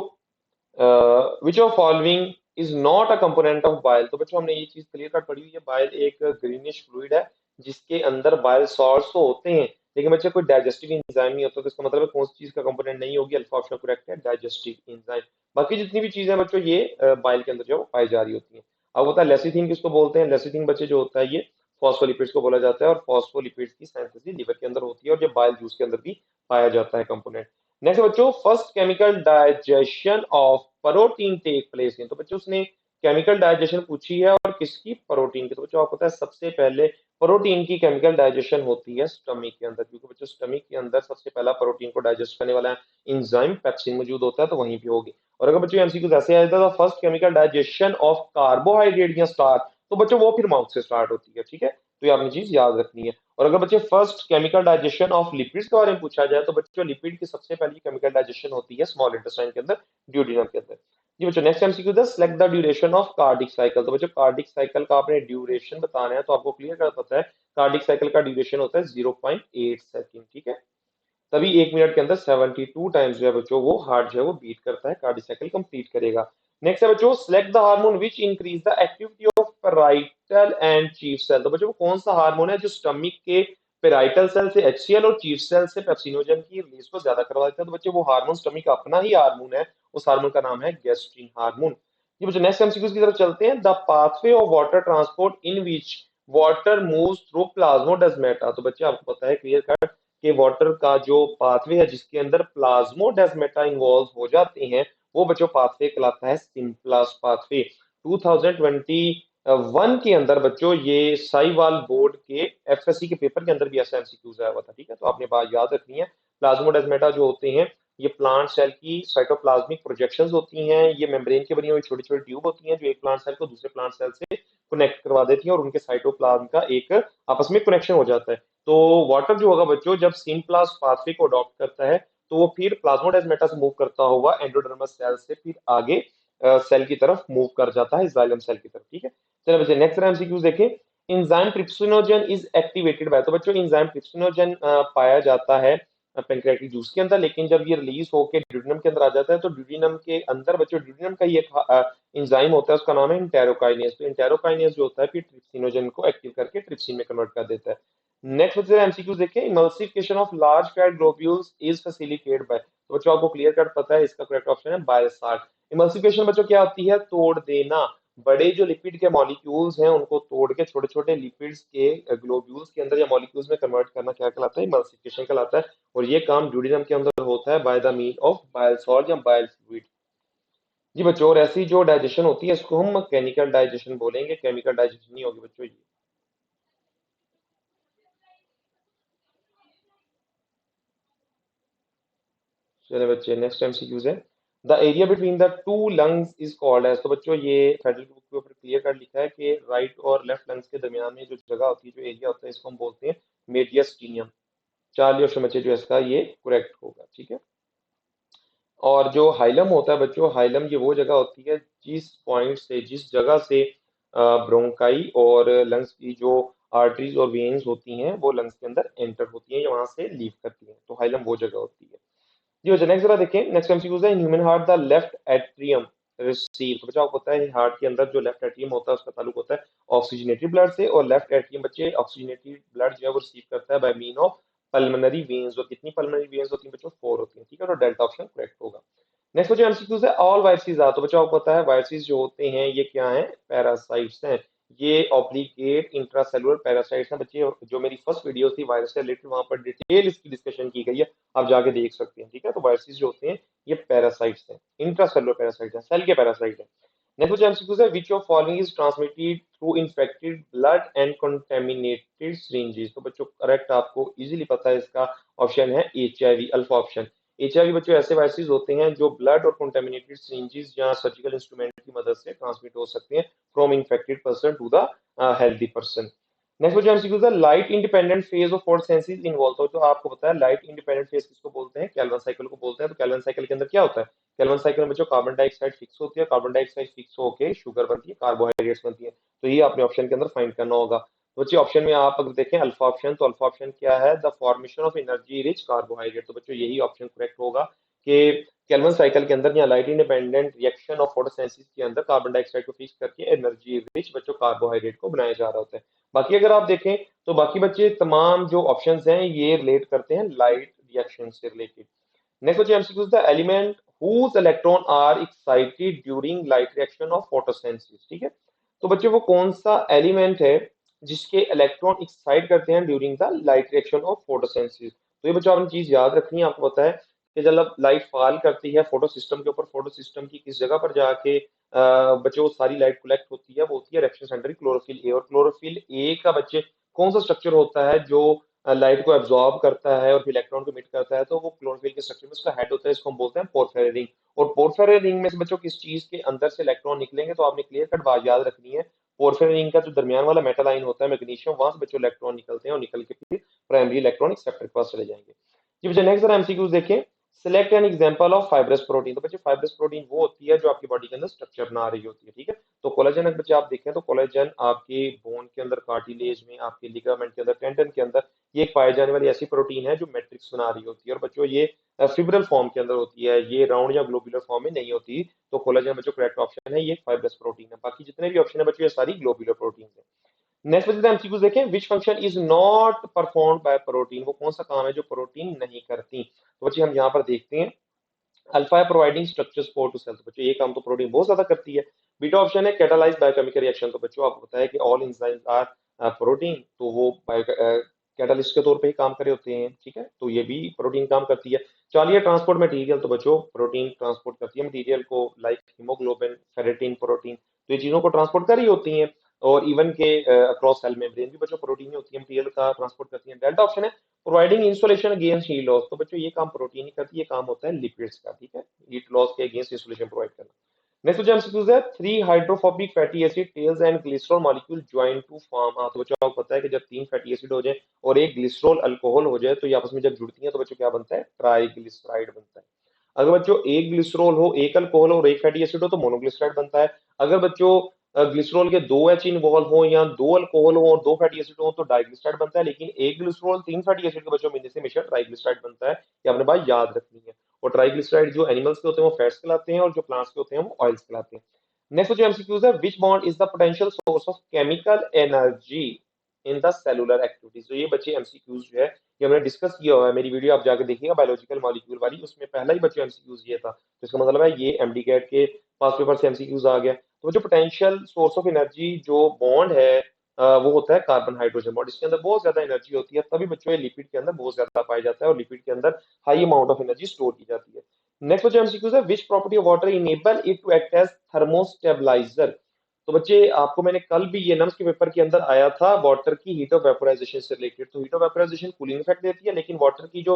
विच of following is not a component of bile. तो बच्चों हमने ये चीज क्लियर कट पढ़ी हुई है, बाइल एक ग्रीनिश फ्लूइड है जिसके अंदर बाइल सॉल्ट्स तो होते हैं, लेकिन बच्चे कोई डाइजेस्टिव एंजाइम नहीं होता, तो इसका मतलब है कौन सी चीज का कंपोनेंट नहीं होगी, अल्फा ऑप्शन करेक्ट है, डाइजेस्टिव एंजाइम। बाकी जितनी भी चीजें बच्चों ये बाइल के अंदर जो पाई जा रही होती हैं। अब होता है लेसिथिन, किसको बोलते हैं, लेसिथिन बच्चे जो होता है ये फॉस्फोलिपिड्स को बोला जाता है, और फॉस्फोलिपिड्स की सिंथेसिस लिवर के अंदर होती है, और ये बाइल जूस के अंदर भी पाया जाता है कंपोनेंट। नेक्स्ट बच्चों, first chemical digestion of protein take place in, तो बच्चों उसने केमिकल डाइजेशन पूछी है और किसकी, प्रोटीन की। तो बच्चों आपको पता है सबसे पहले प्रोटीन की केमिकल डाइजेशन होती है स्टमक के अंदर, क्योंकि बच्चों स्टमक के अंदर सबसे पहला प्रोटीन को डाइजेस्ट करने वाला इंजाइम पेप्सिन मौजूद होता है, तो वहीं पे होगी। और अगर बच्चों एमसीक्यू ऐसे आया था first chemical digestion of carbohydrate या स्टार्च, तो बच्चों वो फिर माउथ से स्टार्ट होती है, ठीक है, तो ये आपने चीज याद रखनी है। और अगर बच्चे first chemical digestion of lipids के बारे में पूछा जाए, तो बच्चों लिपिड की सबसे पहली केमिकल डाइजेशन होती है स्मॉल इंटेस्टाइन के अंदर, ड्यूडेनम के अंदर। जी बच्चों, नेक्स्ट एमसीक्यू था select the duration of cardiac cycle, तो बच्चों कार्डिक साइकिल का आपने ड्यूरेशन बताना है, तो आपको क्लियर कर पता है कार्डिक साइकिल का ड्यूरेशन होता है 0.8 सेकंड, ठीक है। तभी 1 मिनट के अंदर 72 टाइम्स जो है बच्चों वो हार्ट जो है वो बीट करता है, कार्डिक साइकिल कंप्लीट करेगा। नेक्स्ट है बच्चों, select the hormone which increase the activity of parietal and chief cell, तो बच्चों वो कौन सा हार्मोन है जो स्टमक के पेराइटल सेल से एचसीएल और चीफ सेल से पेप्सिनोजन की रिलीज को ज्यादा करवा देता है, तो बच्चों वो हार्मोन स्टमक का अपना ही हार्मोन है, उस हार्मोन का नाम है गैस्ट्रिन हार्मोन। ये बच्चों नेक्स्ट एमसीक्यू की तरफ चलते हैं, the pathway of water transport in which water moves through plasmodesmata, तो बच्चे आपको पता है क्लियर कट कि वाटर का जो पाथवे है जिसके अंदर प्लाज्मोडेस्माटा इन्वॉल्व हो जाते हैं, वो बच्चों पाथवे कहलाता है सिंप्लास पाथवे। 2021 के अंदर बच्चों ये साहिवाल बोर्ड के एफएससी के पेपर के अंदर भी ऐसा एमसीक्यूज आया हुआ था, ठीक है, तो आपने बात याद रखनी है। प्लाज्मोडेस्माटा जो होते हैं ये प्लांट सेल की साइटोप्लाज्मिक प्रोजेक्शंस होती हैं, ये मेम्ब्रेन की बनी हुई छोटी छोटी ट्यूब होती हैं जो एक प्लांट सेल को दूसरे प्लांट सेल से कनेक्ट करवा देती हैं, और उनके साइटोप्लाज्म का एक आपस में कनेक्शन हो जाता है। तो वाटर जो होगा बच्चों जब सिंप्लास पाथवे को अडॉप्ट करता है, तो वो फिर प्लाज्मोडेस्माटा से मूव करता हुआ एंडोडर्मस सेल से फिर आगे सेल की तरफ मूव कर जाता है, जाइलम सेल की तरफ, ठीक है। चलो बच्चे नेक्स्ट एमसीक्यूज देखें, enzyme trypsinogen is activated by, तो बच्चों इंजाइम ट्रिप्सिनोजन पाया जाता है पेंक्रियाटिक जूस के अंदर, लेकिन जब ये रिलीज होकर ड्यूडिनम के अंदर आ जाता है, तो ड्यूडिनम के अंदर बच्चों ड्यूडिनम का ये एंजाइम होता है, उसका नाम है इंटेरोकाइनेज, तो इंटेरोकाइनेज जो होता है फिर ट्रिप्सिनोजन को एक्टिव करके ट्रिप्सिन में कन्वर्ट कर देता है। नेक्स्ट बच्चे एमसीक्यू देखें, emulsification of large fat globules is facilitated bye, तो बच्चों आपको क्लियर कट पता है इसका करेक्ट ऑप्शन है बाय साल्ट। इमल्सिफिकेशन बच्चों क्या होती है, तोड़ देना, बड़े जो लिपिड के मॉलिक्यूल्स हैं उनको तोड़ के छोटे छोटे लिपिड्स के ग्लोब्यूल्स के अंदर या मॉलिक्यूल्स में कन्वर्ट करना क्या कहलाता है, इमल्सिफिकेशन कहलाता है, और ये काम ड्यूडिनम के अंदर होता है by the mean of bile salt या बाइल फ्लूइड। जी बच्चों, और ऐसी जो डाइजेशन होती है इसको हम मैकेनिकल डाइजेशन बोलेंगे, केमिकल डाइजेशन नहीं होगी बच्चों ये। चलिए बच्चे नेक्स्ट एमसीक्यूज है, the area between the two lungs is called as, तो बच्चों ये फेडरल बुक के ऊपर क्लियर कर लिखा है कि राइट और लेफ्ट लंग्स के दरमियान में जो जगह होती है, जो एरिया होता है, इसको हम बोलते हैं मेडियस्टीनियम। चार्ली ऑप्शन बच्चे जो है इसका ये करेक्ट होगा, ठीक है। और जो हाइलम होता है बच्चों, हाइलम ये वो जगह होती है जिस पॉइंट से, जिस जगह से ब्रोंकाई और लंग्स की जो आर्टरीज और वेन्स होती हैं वो लंग्स के अंदर एंटर होती हैं या वहां से लीव करती हैं, तो हाइलम वो जगह होती है। जी बच्चा नेक्स्ट जरा देखें, नेक्स्ट एमसीक्यू है, in human heart the left atrium receive, तो बच्चा आपको पता है हार्ट के अंदर जो लेफ्ट एट्रियम होता है उसका ताल्लुक होता है ऑक्सीजनेटेड ब्लड से, और लेफ्ट एट्रियम बच्चे ऑक्सीजनेटेड ब्लड जो है वो रिसीव करता है by mean of pulmonary veins, और कितनी पल्मोनरी वेन्स होती हैं बच्चों, 4 होती हैं, ठीक है, तो डेल्टा ऑप्शन करेक्ट होगा। नेक्स्ट बच्चों एमसीक्यूज है, ऑल वायरसेस आर, तो बच्चों आपको पता है वायरसेस जो होते हैं ये क्या हैं, पैरासाइट्स हैं, ये ऑब्लिगेट इंट्रासेलुलर पैरासाइट्स हैं बच्चे, जो मेरी फर्स्ट वीडियो थी वायरस से रिलेटेड वहां पर डिटेल इसकी डिस्कशन की गई है, आप जाके देख सकते हैं, ठीक है। तो वायरसेस जो होते हैं ये पैरासाइट्स हैं, इंट्रासेलुलर पैरासाइट्स हैं, सेल के पैरासाइट हैं। नेक्स्ट जो एमसीक्यूज है, which of following is transmitted through infected blood and contaminated syringes, तो बच्चों करेक्ट आपको इजीली पता है इसका ऑप्शन है एचआईवी, अल्फा ऑप्शन। एचआईवी बच्चों ऐसे वायरसेस होते हैं जो ब्लड और कंटेमिनेटेड सिरिंजेस या सर्जिकल इंस्ट्रूमेंट की मदद से ट्रांसमिट हो सकते हैं from infected person to the healthy person. Next जो एमसीक्यू है, light independent phase of photosynthesis involve, तो आपको पता है लाइट इंडिपेंडेंट फेज किसको बोलते हैं, कैल्विन साइकिल को बोलते हैं, तो कैल्विन साइकिल के अंदर क्या होता है, कैल्विन साइकिल में बच्चों कार्बन डाइऑक्साइड फिक्स होती है, कार्बन डाइऑक्साइड फिक्स होकर शुगर बनती है, कार्बोहाइड्रेट्स बनती है, तो ये आपने ऑप्शन के अंदर फाइंड करना होगा। तो बच्चे ऑप्शन में आप अगर देखें अल्फा ऑप्शन, तो अल्फा ऑप्शन क्या है, the formation of energy rich carbohydrate, तो बच्चों यही ऑप्शन करेक्ट होगा कि केल्विन साइकिल के अंदर या light independent reaction of photosynthesis के अंदर कार्बन डाइऑक्साइड को फिक्स करके एनर्जी रिच बच्चों कार्बोहाइड्रेट को बनाया जा रहा होता है। बाकी अगर आप देखें तो बाकी बच्चे तमाम जो ऑप्शंस हैं ये रिलेट करते हैं लाइट रिएक्शन से रिलेटेड। नेक्स्ट बच्चे MCQs, the element whose electron are excited during light reaction of photosynthesis, ठीक है। तो बच्चे वो कौन सा एलिमेंट है जिसके इलेक्ट्रॉन एक्साइट करते हैं during the light reaction of photosynthesis. तो ये बच्चों आपने चीज याद रखनी है। आपको पता है कि जब लाइट फॉल करती है फोटो सिस्टम के ऊपर, फोटो सिस्टम की किस जगह पर जाके बच्चों वो सारी लाइट कलेक्ट होती है, वो होती है रिएक्शन सेंटर क्लोरोफिल ए। और क्लोरोफिल ए का बच्चे कौन सा स्ट्रक्चर होता है जो लाइट को एब्जॉर्ब करता है और फिर इलेक्ट्रॉन को इमिट करता है? तो वो क्लोरोफिल के स्ट्रक्चर में उसका हेड होता है, इसको हम बोलते हैं पोरफेरिक रिंग। और पोरफेरिक रिंग में से बच्चों किस चीज के अंदर से इलेक्ट्रॉन निकलेंगे? तो आपने क्लियर कट बात याद रखनी है, पोरफेरिक रिंग का जो दरमियान वाला मेटल आयन होता है मैग्नीशियम, वहां से बच्चों इलेक्ट्रॉन निकलते हैं और निकल के फिर प्राइमरी इलेक्ट्रॉनिक एक्सेप्टर के पास चले जाएंगे। जी बच्चे नेक्स्ट जरा एमसीक्यूज देखें। Select an example of fibrous protein. तो बच्चे फाइब्रस प्रोटीन वो होती है जो आपकी बॉडी के अंदर स्ट्रक्चर बना रही होती है, ठीक है। तो कोलेजन अगर बच्चे आप देखें तो कोलेजन आपके बोन के अंदर, कार्टिलेज में, आपके लिगामेंट के अंदर, टेंडन के अंदर ये एक पाई जाने वाली ऐसी प्रोटीन है जो मैट्रिक्स बना रही होती है। और बच्चों ये फिब्रल फॉर्म के अंदर होती है, ये राउंड या ग्लोबुलर फॉर्म में नहीं होती। तो कोलेजन बच्चों करेक्ट ऑप्शन है, ये फाइब्रस प्रोटीन है। बाकी जितने भी ऑप्शन है बच्चों ये सारी ग्लोबुलर प्रोटीन है। नेक्स्ट बच्चे एमसीक्यूज देखें। Which function is not performed by protein. वो कौन सा काम है जो प्रोटीन नहीं करती? तो बच्चे हम यहाँ पर देखते हैं, अल्फा है providing structure support to cell. तो बच्चों ये काम तो प्रोटीन बहुत ज्यादा करती है। बीटा ऑप्शन है कैटालाइज बायोकेमिकल रिएक्शन। तो बच्चों आपको पता है कि ऑल एंजाइम्स आर प्रोटीन, तो वो कैटालिस्ट के तौर पे ही काम करे होते हैं, ठीक है। तो ये भी प्रोटीन काम करती है। चलिए ट्रांसपोर्ट मटेरियल, तो बच्चों प्रोटीन ट्रांसपोर्ट करती है मटेरियल को, लाइक हीमोग्लोबिन, फेरेटिन, प्रोटीन, तो ये चीजों को ट्रांसपोर्ट कर रही होती हैं। और इवन के अक्रॉस सेल मेम्ब्रेन भी बच्चों प्रोटीन ही होती है, मटेरियल का ट्रांसपोर्ट करती है। डेल्टा ऑप्शन है providing insulation against heat loss. तो बच्चों ये काम प्रोटीन ही करती है, ये काम होता है लिपिड्स का, ठीक है, हीट लॉस के अगेंस्ट इंसुलेशन प्रोवाइड करना। नेक्स्ट जो एमसीक्यूज है, three hydrophobic fatty acid tails and glycerol molecule join to form. हाँ तो बच्चों आपको पता है कि जब तीन फैटी एसिड हो जाए और एक ग्लिसरॉल अल्कोहल हो जाए तो ये आपस में जब जुड़ती हैं तो बच्चों क्या बनता है? ट्राइग्लिसराइड बनता है। अगर बच्चों एक ग्लिसरॉल हो, एक अल्कोहल हो और एक फैटी एसिड हो तो मोनोग्लिसराइड बनता है। अगर बच्चों ग्लिसरॉल के दो एच इन्वॉल्व हो या दो अल्कोहल हो और दो फैटी एसिड हो तो डाइग्लिसराइड बनता है। लेकिन एक ग्लिसरॉल तीन फैटी एसिड के बच्चों मिलने से हमेशा ट्राइग्लिसराइड बनता है। ये आपने बात याद रखनी है। और ट्राइग्लिसराइड जो एनिमल्स के होते हैं वो फैट्स कहलाते हैं और जो प्लांट्स के होते हैं वो ऑयल्स कहलाते हैं। नेक्स्ट जो एमसीक्यूज है, विच bond is the potential source of chemical energy in the cellular activities. तो ये बच्चे एमसीक्यूज जो है ये हमने डिस्कस किया हुआ है, मेरी वीडियो आप जाकर देखिएगा बायोलॉजिकल मॉलिक्यूल वाली, उसमें पहला ही बच्चे एमसीक्यूज ये था। तो इसका मतलब है ये एमडी कैट के पास पेपर से एमसीक्यूज आ गया। तो जो पोटेंशियल सोर्स ऑफ एनर्जी जो बॉन्ड है वो होता है कार्बन हाइड्रोजन बॉन्ड। इसके अंदर बहुत ज्यादा एनर्जी होती है, तभी बच्चों ये लिपिड के अंदर बहुत ज्यादा पाया जाता है और लिपिड के अंदर high amount of energy store की जाती है। नेक्स्ट जो एमसीक्यूज है, which property of water enable it to act as thermostabilizer. तो बच्चे आपको मैंने कल भी ये नम्स के पेपर के अंदर आया था वाटर की हीट ऑफ वेपोराइजेशन से रिलेटेड। तो heat of vaporisation cooling effect देती है, लेकिन वाटर की जो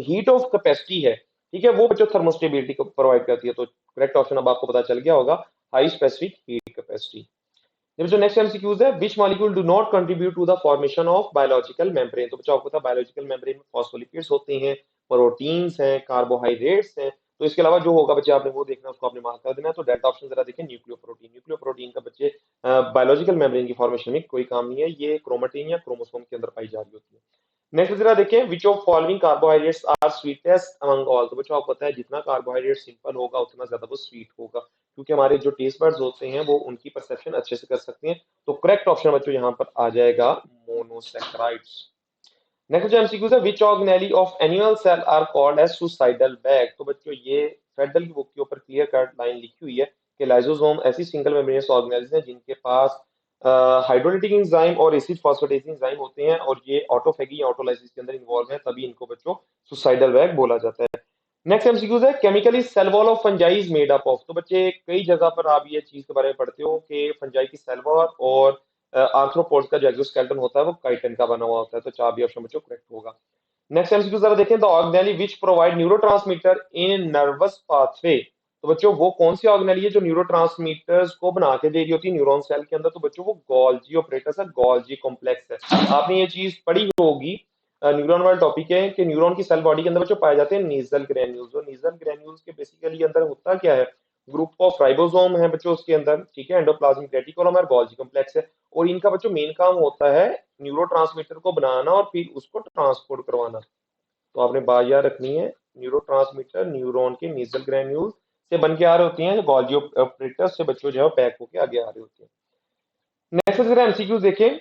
हीट ऑफ कैपेसिटी है, ठीक है, वो बच्चों थर्मोस्टेबिलिटी को प्रोवाइड करती है। तो करेक्ट ऑप्शन अब आपको पता चल गया होगा, हाई स्पेसिफिक हीट कैपेसिटी। जो नेक्स्ट एमसीक्यूज है, which molecule do not contribute to the formation of biological membrane. तो बच्चों आपको पता है बायोलॉजिकल मेम्ब्रेन में फॉस्फोलिपिड्स होते हैं, प्रोटीन्स हैं, कार्बोहाइड्रेट्स हैं। तो इसके अलावा जो होगा बच्चे आपने वो देखना, उसको आपने मार्क कर देना है। तो डेल्टा ऑप्शन जरा देखें, न्यूक्लियोप्रोटीन। न्यूक्लियोप्रोटीन का बच्चे बायोलॉजिकल मेम्ब्रेन की फॉर्मेशन में कोई काम नहीं है, ये क्रोमेटिन या क्रोमोसोम के अंदर पाई जा रही होती है। नेक्स्ट जरा देखें, which of following carbohydrates are sweetest among all. तो बच्चों आपको पता है जितना कार्बोहाइड्रेट सिंपल होगा उतना ज्यादा वो स्वीट होगा, क्योंकि हमारे जो टेस्ट बड्स होते हैं वो उनकी परसेप्शन अच्छे से कर सकते हैं। तो करेक्ट ऑप्शन बच्चों यहाँ पर आ जाएगा मोनोसैकेराइड्स। नेक्स्ट जो एमसीक्यू है, which organelle of animal cell are called as suicidal bag. तो बच्चों ये फेडरल की बुक के ऊपर क्लियर कट लाइन लिखी हुई है कि लाइसोसोम ऐसी सिंगल मेम्ब्रेनस ऑर्गेनेल्स हैं जिनके पास हाइड्रोलिटिक एंजाइम और एसिड फॉस्फेटेज एंजाइम होते हैं और ये ऑटोफेगी या ऑटोलाइसिस के अंदर इन्वॉल्व है, तभी इनको बच्चों सुसाइडल बैग बोला जाता है। नेक्स्ट एमसीक्यूज है, chemically cell wall of fungi is made up of. तो बच्चे कई जगह पर आप ये चीज के बारे में पढ़ते हो कि फंजाई की सेल वॉल और आर्थ्रोपोड्स का जो एक्सोस्केलेटन होता है वो काइटिन का बना हुआ होता है। तो चार भी ऑप्शन बच्चों करेक्ट होगा। नेक्स्ट एमसीक्यू जरा देखें, the organelle which provide neurotransmitter in nervous pathway. तो बच्चों वो कौन सी ऑर्गेनेली है जो न्यूरोट्रांसमीटर्स को बना के दे रही होती है न्यूरॉन सेल के अंदर? तो बच्चों वो गोल्जी ऑपरेटस है, गोल्जी कॉम्प्लेक्स है। आपने ये चीज पढ़ी होगी, न्यूरॉन वाला टॉपिक है कि न्यूरॉन की सेल बॉडी के अंदर बच्चों पाए जाते हैं नीजल ग्रेन्यूल्स। और नीजल ग्रेन्यूल्स के बेसिकली अंदर होता क्या है, ग्रुप ऑफ राइबोसोम है बच्चों उसके अंदर, ठीक है, एंडोप्लाज्मिक रेटिकुलम है, गोल्जी कॉम्प्लेक्स है। और इनका बच्चों मेन काम होता है न्यूरोट्रांसमीटर को बनाना और फिर उसको ट्रांसपोर्ट करवाना। तो आपने बात याद रखनी है, न्यूरोट्रांसमीटर न्यूरॉन के नीजल ग्रेन्यूल से बन के आ रहे होती हैं, जो गोल्गी ऑपरेटर से बच्चों जो है पैक होके आगे आ रहे होते हैं। नेक्स्ट जरा एमसीक्यूज देखें।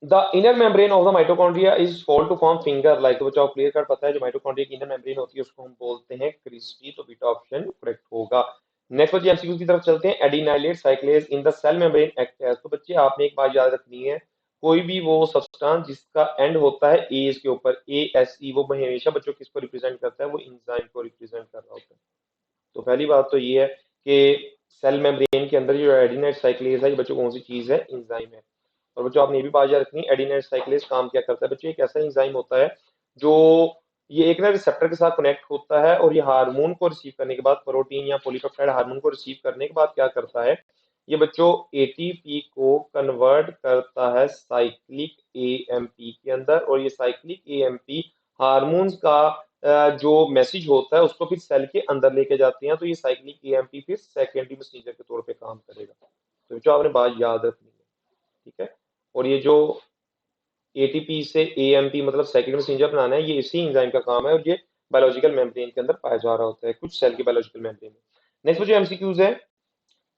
The inner membrane of the mitochondria is called to form finger like. तो बच्चों आपको क्लियर कट पता है, जो माइटोकॉन्ड्रिया की इनर मेम्ब्रेन होती है उसको हम बोलते हैं क्रिस्टी, तो बीटा ऑप्शन करेक्ट होगा। नेक्स्ट बच्चे एमसीक्यू की तरफ चलते हैं। Adenylate cyclase in the cell membrane act as. तो बच्चे आपने एक बात याद रखनी है, कोई भी वो सब्सटेंस जिसका एंड होता है एज के ऊपर, ए एस ई, वो हमेशा बच्चों किसको रिप्रेजेंट करता है, वो इंजाइम को रिप्रेजेंट कर रहा होता है। तो पहली बात तो ये है कि सेल मेम्ब्रेन के अंदर जो एडिनाइलेट साइक्लेज है, ये बच्चों कौन सी चीज है, इंजाइम है। और बच्चों आपने ये भी बात याद रखनी है, एडिनाइलेट साइक्लेज काम क्या करता है बच्चों, एक ऐसा एंजाइम होता है जो ये एक ना रिसेप्टर के साथ कनेक्ट होता है, और ये हार्मोन को रिसीव करने के बाद, प्रोटीन या पॉलीपेप्टाइड हार्मोन को रिसीव करने के बाद क्या करता है, ये बच्चों एटीपी को कन्वर्ट करता है साइक्लिक एएमपी के अंदर, और ये साइक्लिक एएमपी हार्मोन्स का जो मैसेज होता है उसको फिर सेल के अंदर लेके जाते हैं, तो ये साइक्लिक एएमपी फिर सेकेंडरी मैसेंजर के तौर पे काम करेगा। तो बच्चों आपने बात याद रखनी है, ठीक है। और ये जो एटीपी से एएमपी मतलब सेकेंडरी मैसेंजर बनाना है, ये इसी एंजाइम का काम है, और ये बायोलॉजिकल मेम्ब्रेन के अंदर पाया जा रहा होता है कुछ सेल की बायोलॉजिकल मेम्ब्रेन में। नेक्स्ट जो एमसीक्यूज है,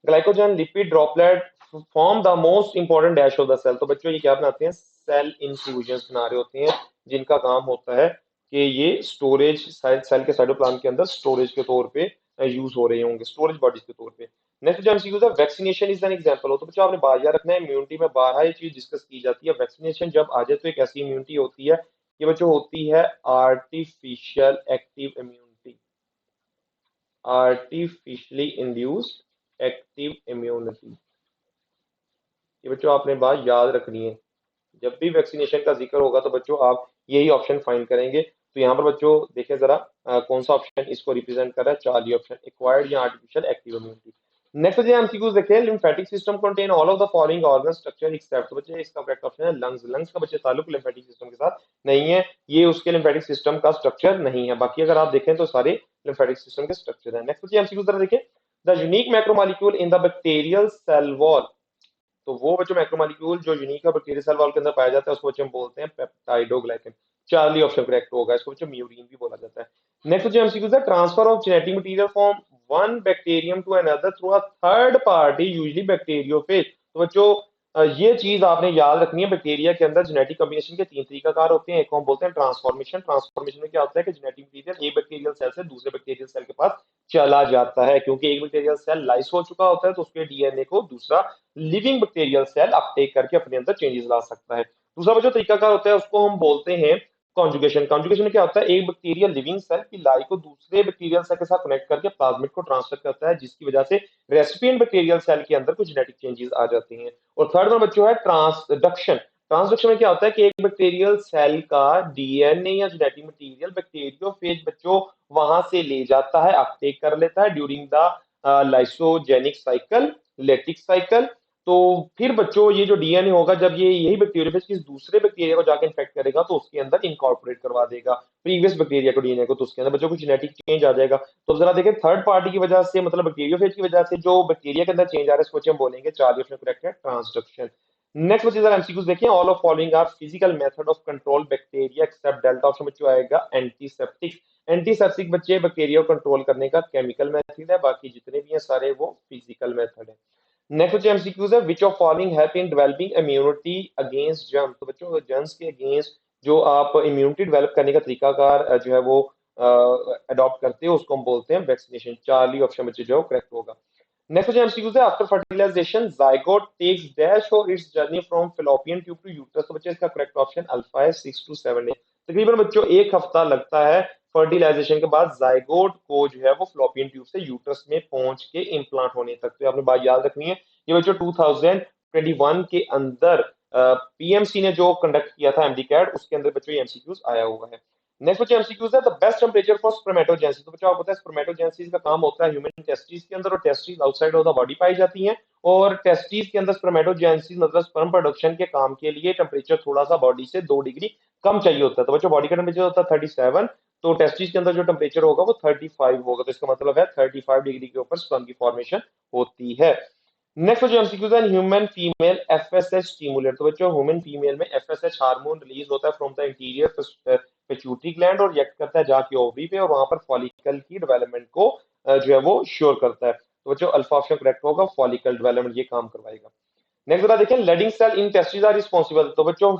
glycogen lipid droplet form the most important dash of the cell. तो बच्चों ये क्या बनाते हैं, सेल इन्फ्यूजन बना रहे होते हैं, जिनका काम होता है कि ये स्टोरेज सेल के साइटोप्लाज्म के अंदर स्टोरेज के तौर पे यूज हो रहे होंगे, स्टोरेज बॉडीज के तौर पे। नेक्स्ट जो एमसीक्यू है, वैक्सीनेशन इज एन एग्जांपल हो। तो बच्चों आपने बात याद रखना है, इम्यूनिटी में बारह ये चीज डिस्कस की जाती है। वैक्सीनेशन जब आ जाए तो एक ऐसी इम्यूनिटी होती है, ये बच्चों होती है artificial active immunity, artificially induced active immunity. ये बच्चों आपने बात याद रखनी है, जब भी वैक्सीनेशन का जिक्र होगा तो बच्चों आप यही ऑप्शन फाइंड करेंगे। तो यहाँ पर बच्चों देखें जरा कौन सा ऑप्शन इसको रिप्रेजेंट कर रहा है, चार्ली ऑप्शन, एक्वायर्ड या आर्टिफिशियल एक्टिव इम्यूनिटी। नेक्स्ट जो एमसीक्यूज देखें, lymphatic system contain all of the following organ structure except. तो बच्चे इसका करेक्ट ऑप्शन है लंग्स। लंग्स का बच्चे ताल्लुक लिम्फेटिक सिस्टम के साथ नहीं है, ये उसके लिम्फेटिक सिस्टम का स्ट्रक्चर नहीं है, बाकी अगर आप देखें तो सारे लिम्फेटिक सिस्टम के स्ट्रक्चर है। नेक्स्ट एमसीक्यूज जरा देखें, the unique macromolecule in the bacterial cell wall. तो वो बच्चों मैक्रोमोलिक्यूल जो यूनिक है बैक्टीरियल सेल वॉल के अंदर पाया जाता है उसको बच्चों हम बोलते हैं पेप्टाइडोग्लाइकन। चार्ली ऑप्शन करेक्ट होगा, इसको बच्चों म्यूरिन भी बोला जाता है। नेक्स्ट जो एमसीक्यू है, transfer of genetic material from one bacterium to another through a third party usually bacteriophage. तो बच्चों ये चीज आपने याद रखनी है, बैक्टीरिया के अंदर जेनेटिक कम्बिनेशन के तीन तरीकाकार होते हैं। एक को हम बोलते हैं ट्रांसफॉर्मेशन। ट्रांसफॉर्मेशन में क्या होता है कि जेनेटिक मटेरियल एक बैक्टीरियल सेल से दूसरे बैक्टीरियल सेल के पास चला जाता है, क्योंकि एक बैक्टीरियल सेल लाइस हो चुका होता है तो उसके डीएनए को दूसरा लिविंग बैक्टीरियल सेल अपटेक करके अपने अंदर चेंजेस ला सकता है। दूसरा जो तरीका का होता है उसको हम बोलते हैं कॉन्जुगेशन। कॉन्जुगेशन में क्या होता है, एक बैक्टीरियल लिविंग सेल की लाई को दूसरे बैक्टीरियल सेल के साथ कनेक्ट करके प्लाज्मिड को ट्रांसफर करता है, जिसकी वजह से रेसिपिएंट बैक्टीरियल सेल के अंदर कुछ जेनेटिक चेंजेस आ जाते हैं। और थर्ड वन बच्चों है ट्रांसडक्शन। ट्रांसडक्शन में क्या होता है कि एक बैक्टीरियल सेल का डीएनए या जेनेटिक मटेरियल बैक्टीरियोफेज बच्चों वहां से ले जाता है, अपटेक कर लेता है during the lysogenic cycle, lytic cycle. तो फिर बच्चों ये जो डीएनए होगा, जब ये यही बैक्टीरिया किसी दूसरे बैक्टीरिया को जाकर इन्फेक्ट करेगा तो उसके अंदर इनकॉर्पोरेट करवा देगा प्रीवियस बैक्टीरिया को, डीएनए को, तो उसके अंदर बच्चों को जेनेटिक चेंज आ जाएगा। तो जरा देखें, थर्ड पार्टी की वजह से मतलब बैक्टीरियोफेज की वजह से जो बैक्टीरिया के अंदर चेंज आ रहा है इसको हम बोलेंगे, चार्ली ऑप्शन करेक्ट है ट्रांसडक्शन। नेक्स्ट बच्चे जरा एमसीक्यूज देखें, all of following are physical method of control bacteria except delta. Option बच्चों आएगा एंटीसेप्टिक। एंटीसेप्टिक बच्चे बैक्टीरिया को कंट्रोल करने का केमिकल मेथड है, बाकी जितने भी हैं सारे वो फिजिकल मेथड है। नेक्स्ट जो एमसीक्यूज है, विच of following help in developing immunity against germ. तो बच्चों जर्म्स के अगेंस्ट जो आप इम्यूनिटी डेवलप करने का तरीकाकार जो है वो अडॉप्ट करते हो उसको हम बोलते हैं वैक्सीनेशन। चार्ली ऑप्शन बच्चे जो करेक्ट होगा। नेक्स्ट जो एमसीक्यूज है, after fertilisation zygote takes dash for its journey from fallopian tube to uterus. तो बच्चे इसका करेक्ट ऑप्शन अल्फा है 6 to 7 days। तकरीबन बच्चों एक हफ्ता लगता है फर्टिलाइजेशन के बाद जाइगोट को जो है वो फ्लोपियन ट्यूब से यूट्रस में पहुंच के इम्प्लांट होने तक। तो आपने बात याद रखनी है, ये बच्चों 2021 के अंदर पीएमसी ने जो कंडक्ट किया था एमडीकैट, उसके अंदर बच्चों ये एमसीक्यूज आया हुआ है। नेक्स्ट बच्चे एमसीक्यूज है, the best temperature for spermatogenesis. तो बच्चों आपको पता है स्पर्मेटोजेनेसिस का काम होता है ह्यूमन टेस्टिस के अंदर, और testis outside of the body पाई जाती हैं, और टेस्टिस के अंदर स्पर्मेटोजेनेसिस मतलब स्पर्म प्रोडक्शन के काम के लिए टेम्परेचर थोड़ा सा बॉडी से 2 डिग्री कम चाहिए होता है। तो बच्चों बॉडी का टेम्परेचर होता है 37, तो टेस्टिस के अंदर जो टेम्परेचर होगा वो 35 होगा, तो इसका मतलब है 35 डिग्री के ऊपर स्पर्म की फॉर्मेशन होती है। नेक्स्ट जो एमसीक्यूज है, ह्यूमन फीमेल एफएसएच स्टिमुलेट। तो बच्चों ह्यूमन फीमेल में एफएसएच हार्मोन रिलीज होता है from the interior pituitary gland और रिएक्ट करता है जाके ओवरी पे, और वहां पर फॉलिकल की डेवलपमेंट को जो है वो श्योर करता है। तो बच्चों अल्फा ऑप्शन करेक्ट होगा, फॉलिकल डेवलपमेंट ये काम करवाएगा। नेक्स्ट जरा देखें, Leydig cell in testis are responsible. तो बच्चों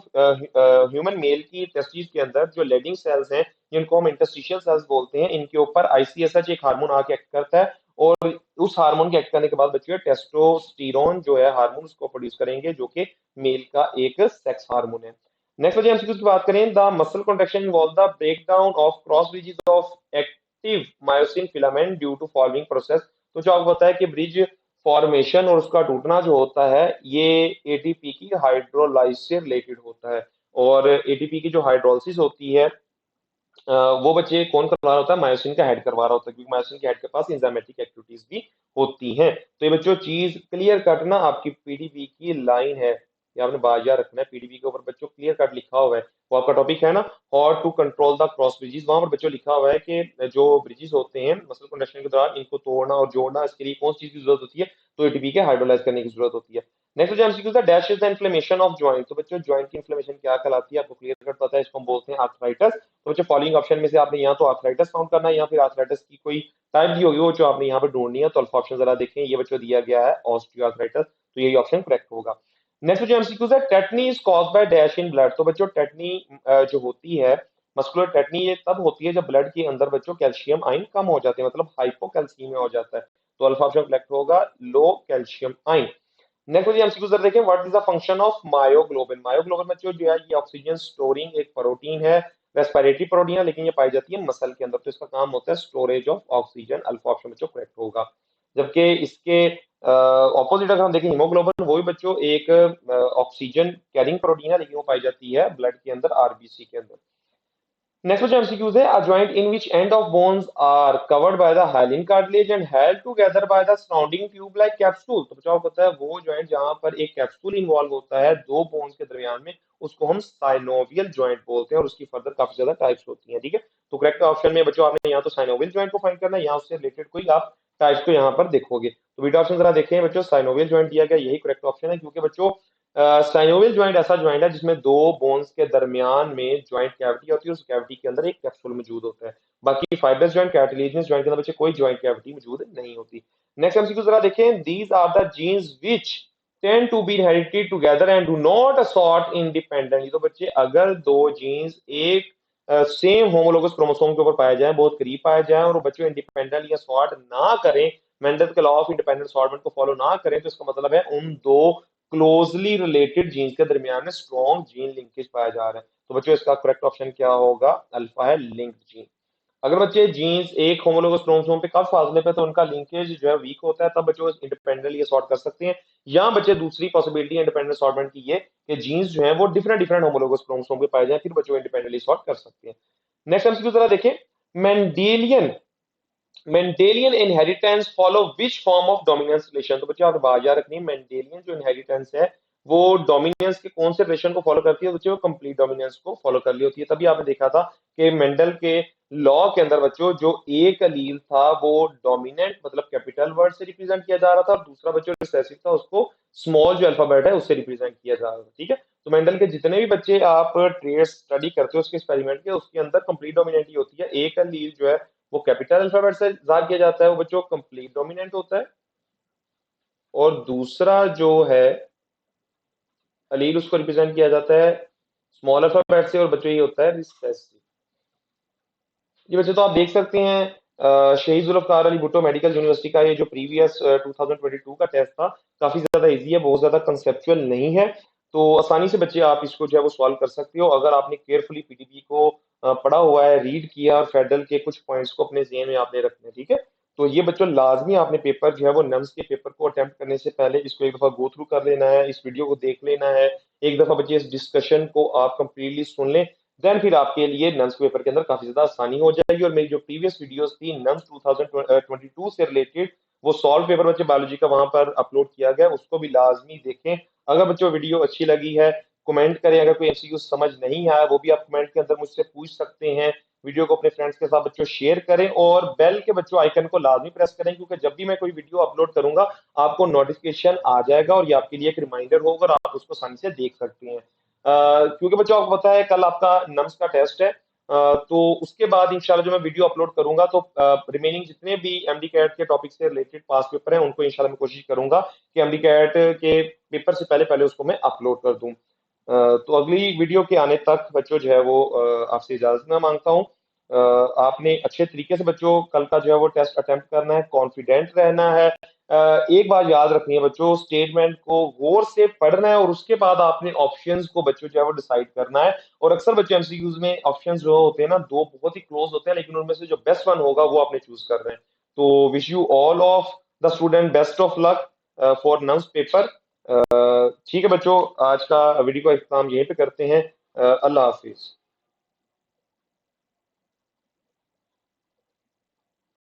ह्यूमन मेल की टेस्टिस के अंदर जो लेडिंग सेल्स हैं जिनको हम इंटरस्टिशियल सेल्स बोलते हैं, इनके ऊपर आईसीएसएच एक हार्मोन आके एक्ट करता है, और उस हार्मोन के एक्ट करने के बाद बच्चों टेस्टोस्टेरोन जो है हार्मोन उसको प्रोड्यूस करेंगे, जो कि मेल का एक सेक्स हार्मोन है। नेक्स्ट बच्चे एमसीक्यू की बात करें, the muscle contraction involve the breakdown of cross bridges of active myosin filament due to following process. तो जो आपको पता है कि ब्रिज फॉर्मेशन और उसका टूटना जो होता है ये एटीपी की हाइड्रोलाइज से रिलेटेड होता है, और एटीपी की जो हाइड्रोलिसिस होती है वो बच्चे कौन करवा रहा होता है, मायोसिन का हेड करवा रहा होता है, क्योंकि मायोसिन के हेड के पास इंजाइमेटिक एक्टिविटीज भी होती हैं। तो ये बच्चों चीज क्लियर कट ना आपकी पीडीबी की लाइन है, ये आपने बाजार रखना है। पीडीबी के ऊपर बच्चों क्लियर कट लिखा हुआ है, वो आपका टॉपिक है ना, how to control the cross bridges. वहां पर बच्चों लिखा हुआ है कि जो ब्रिजेस होते हैं मसल कंडक्शन के दौरान इनको तोड़ना और जोड़ना, इसके लिए कौन सी चीज की जरूरत होती है, तो एटीपी के हाइड्रोलाइज करने की जरूरत होती है। नेक्स्ट जो एमसीक्यू था, dash is the inflammation of joint. तो बच्चों जॉइंट की इन्फ्लेमेशन क्या कहलाती है, आपको क्लियर कट पता है, इसको हम बोलते हैं आर्थराइटिस। तो बच्चों फॉलोइंग ऑप्शन में से आपने यहाँ तो आर्थराइटिस काउंट करना है, या फिर आर्थराइटिस की कोई टाइप दी होगी वो जो आपने यहाँ पे ढूंढनी है। तो अल्फा ऑप्शन जरा देखें, ये बच्चों दिया गया है ऑस्टियोआर्थराइटिस, तो यही ऑप्शन करेक्ट होगा। नेक्स्ट जो एमसीक्यू है, tetani is caused by dash in blood. तो बच्चों टेटनी जो होती है, मस्कुलर टेटनी, ये तब होती है जब ब्लड के अंदर बच्चों कैल्शियम आयन कम हो जाते हैं, मतलब हाइपोकैल्सीमिया हो जाता है। तो अल्फा ऑप्शन करेक्ट होगा, low calcium ion. Next MCQ sir देखें, what is the function of myoglobin. Myoglobin बच्चों जो है ये ऑक्सीजन स्टोरिंग एक प्रोटीन है, रेस्पिरेटरी प्रोटीन है, लेकिन ये पाई जाती है मसल के अंदर, तो इसका काम होता है storage of oxygen. Alpha option बच्चों करेक्ट होगा। जबकि इसके ऑपोजिट अगर हम देखें हीमोग्लोबिन, वो भी बच्चों एक ऑक्सीजन कैरिंग प्रोटीन है, लेकिन वो पाई जाती है ब्लड के अंदर, आरबीसी के अंदर। नेक्स्ट जो एमसीक्यूज है, a joint in which end of bones are covered by the hyaline cartilage and held together by the surrounding tube like capsule। तो बचाओ पता है वो जॉइंट जहां पर एक कैप्सूल इन्वॉल्व होता है दो बोन्स के दरमियान में, उसको हम साइनोवियल जॉइंट बोलते हैं, और उसकी फर्दर काफी ज्यादा टाइप्स होती हैं, ठीक है। तो करेक्ट ऑप्शन में बच्चों आपने यहाँ तो साइनोवियल जॉइंट को फाइंड करना है, यहाँ उससे रिलेटेड कोई आप टाइप्स को यहाँ पर देखोगे। तो बीटा ऑप्शन जरा देखें बच्चों, साइनोवियल जॉइंट दिया गया, यही करेक्ट ऑप्शन है, क्योंकि बच्चों साइनोवियल ज्वाइंट ऐसा ज्वाइंट है जिसमें दो बोन्स के दरमियान में ज्वाइंट कैविटी होती है, उस कैविटी के अंदर एक कैप्सूल मौजूद होता है। बाकी फाइब्रस ज्वाइंट, कार्टिलेजिनस ज्वाइंट के अंदर बच्चे कोई ज्वाइंट कैविटी मौजूद नहीं होती। नेक्स्ट एमसीक्यू जरा देखें, these are the genes which tend to be inherited together and do not assort independently. तो बच्चे अगर दो जीन्स एक सेम होमोलोगस क्रोमोसोम के ऊपर पाए जाएं, बहुत करीब पाए जाएं, और वो बच्चों इंडिपेंडेंटली असॉर्ट ना करें, मेंडल के लॉ ऑफ इंडिपेंडेंट असॉर्टमेंट को फॉलो ना करें, तो इसका मतलब है उन दो क्लोजली रिलेटेड जीन्स के दरमियान में स्ट्रॉन्ग जीन लिंकेज पाया जा रहा है। तो बच्चों इसका करेक्ट ऑप्शन क्या होगा, अल्फा है, लिंक्ड जीन। अगर बच्चे जीन्स एक होमोलोगस क्रोमोसोम पे कम फासले पे तो उनका लिंकेज जो है वीक होता है, तब बच्चों इंडिपेंडेंटली सॉर्ट कर सकते हैं। या बच्चे दूसरी पॉसिबिलिटी इंडिपेंडेंट सॉर्टमेंट की ये कि जीन्स जो है वो डिफरेंट डिफरेंट होमोलोगस क्रोमोसोम पे पाए जाए, फिर बच्चों इंडिपेंडेंटली सॉर्ट कर सकते हैं। नेक्स्ट एमसीक्यू जरा देखें, Mendelian Mendelian inheritance follow which form of dominance relation. तो बच्चों आप बात याद रखनी है, मेंडेलियन जो इनहेरिटेंस है वो डोमिनेंस के कौन से रिलेशन को फॉलो करती है, बच्चों वो कंप्लीट डोमिनेंस को फॉलो कर ली होती है। तभी आपने देखा था कि मेंडल के लॉ के अंदर बच्चों जो एक अलील था वो डोमिनेंट मतलब कैपिटल वर्ड से रिप्रेजेंट किया जा रहा था, और दूसरा बच्चों रिसेसिव था उसको स्मॉल जो अल्फाबेट है उससे रिप्रेजेंट किया जा रहा था, ठीक है। तो मेंडल के जितने भी बच्चे आप ट्रेड्स स्टडी करते हो उसके एक्सपेरिमेंट के, उसके अंदर कंप्लीट डोमिनेंट ही होती है। एक अलील जो है वो कैपिटल अल्फाबेट से जाहिर किया जाता है, वो बच्चों कंप्लीट डोमिनेंट होता है, और दूसरा जो है अलील उसको रिप्रेजेंट किया जाता है स्मॉल अल्फाबेट से, और बच्चों ये होता है रिसेसिव। ये बच्चे तो आप देख सकते हैं शहीद जुल्फकार अली भुट्टो मेडिकल यूनिवर्सिटी का ये जो प्रीवियस 2022 का टेस्ट था, काफी ज्यादा इजी है, बहुत ज्यादा कंसेप्चुअल नहीं है, तो आसानी से बच्चे आप इसको जो है वो सॉल्व कर सकते हो अगर आपने केयरफुली पीडीबी को पढ़ा हुआ है, रीड किया, और फेडरल के कुछ पॉइंट्स को अपने जेहन में आपने रखने, ठीक है। तो ये बच्चों लाजमी आपने पेपर जो है वो नम्स के पेपर को अटेम्प्ट करने से पहले इसको एक दफा गो थ्रू कर लेना है, इस वीडियो को देख लेना है एक दफा बच्चे, इस डिस्कशन को आप कंप्लीटली सुन लें, देन फिर आपके लिए नम्स पेपर के अंदर काफी ज्यादा आसानी हो जाएगी। और मेरी जो प्रीवियस वीडियोस थी नम्स 2022 से रिलेटेड, वो सॉल्व पेपर बच्चे बायोलॉजी का वहां पर अपलोड किया गया, उसको भी लाजमी देखें। अगर बच्चों वीडियो अच्छी लगी है कमेंट करें, अगर कोई एमसीक्यू समझ नहीं आया वो भी आप कमेंट के अंदर मुझसे पूछ सकते हैं। वीडियो को अपने फ्रेंड्स के साथ बच्चों शेयर करें, और बेल के बच्चों आइकन को लाजमी प्रेस करें, क्योंकि जब भी मैं कोई वीडियो अपलोड करूंगा आपको नोटिफिकेशन आ जाएगा, और ये आपके लिए एक रिमाइंडर होगा और आप उसको आसानी से देख सकते हैं। क्योंकि बच्चों आपको पता है कल आपका नम्स का टेस्ट है, तो उसके बाद इंशाल्लाह जो मैं वीडियो अपलोड करूंगा तो रिमेनिंग जितने भी एमडी कैट के टॉपिक से रिलेटेड पास पेपर हैं उनको इंशाल्लाह मैं कोशिश करूंगा कि एमडी कैट के पेपर से पहले पहले उसको मैं अपलोड कर दूं। तो अगली वीडियो के आने तक बच्चों जो है वो आपसे इजाजत मैं मांगता हूँ। आपने अच्छे तरीके से बच्चों कल का जो है वो टेस्ट अटेम्प्ट करना है, कॉन्फिडेंट रहना है। एक बात याद रखनी है बच्चों, स्टेटमेंट को गौर से पढ़ना है और उसके बाद आपने ऑप्शंस को बच्चों जो है वो डिसाइड करना है। और अक्सर बच्चे एमसीक्यूज में ऑप्शंस जो होते हैं ना, दो बहुत ही क्लोज होते हैं, लेकिन उनमें से जो बेस्ट वन होगा वो आपने चूज कर रहे हैं। तो wish you all of the student best of luck for nums paper. ठीक है बच्चों, आज का वीडियो का इख्तिताम यहीं पे करते हैं। अल्लाह हाफिज।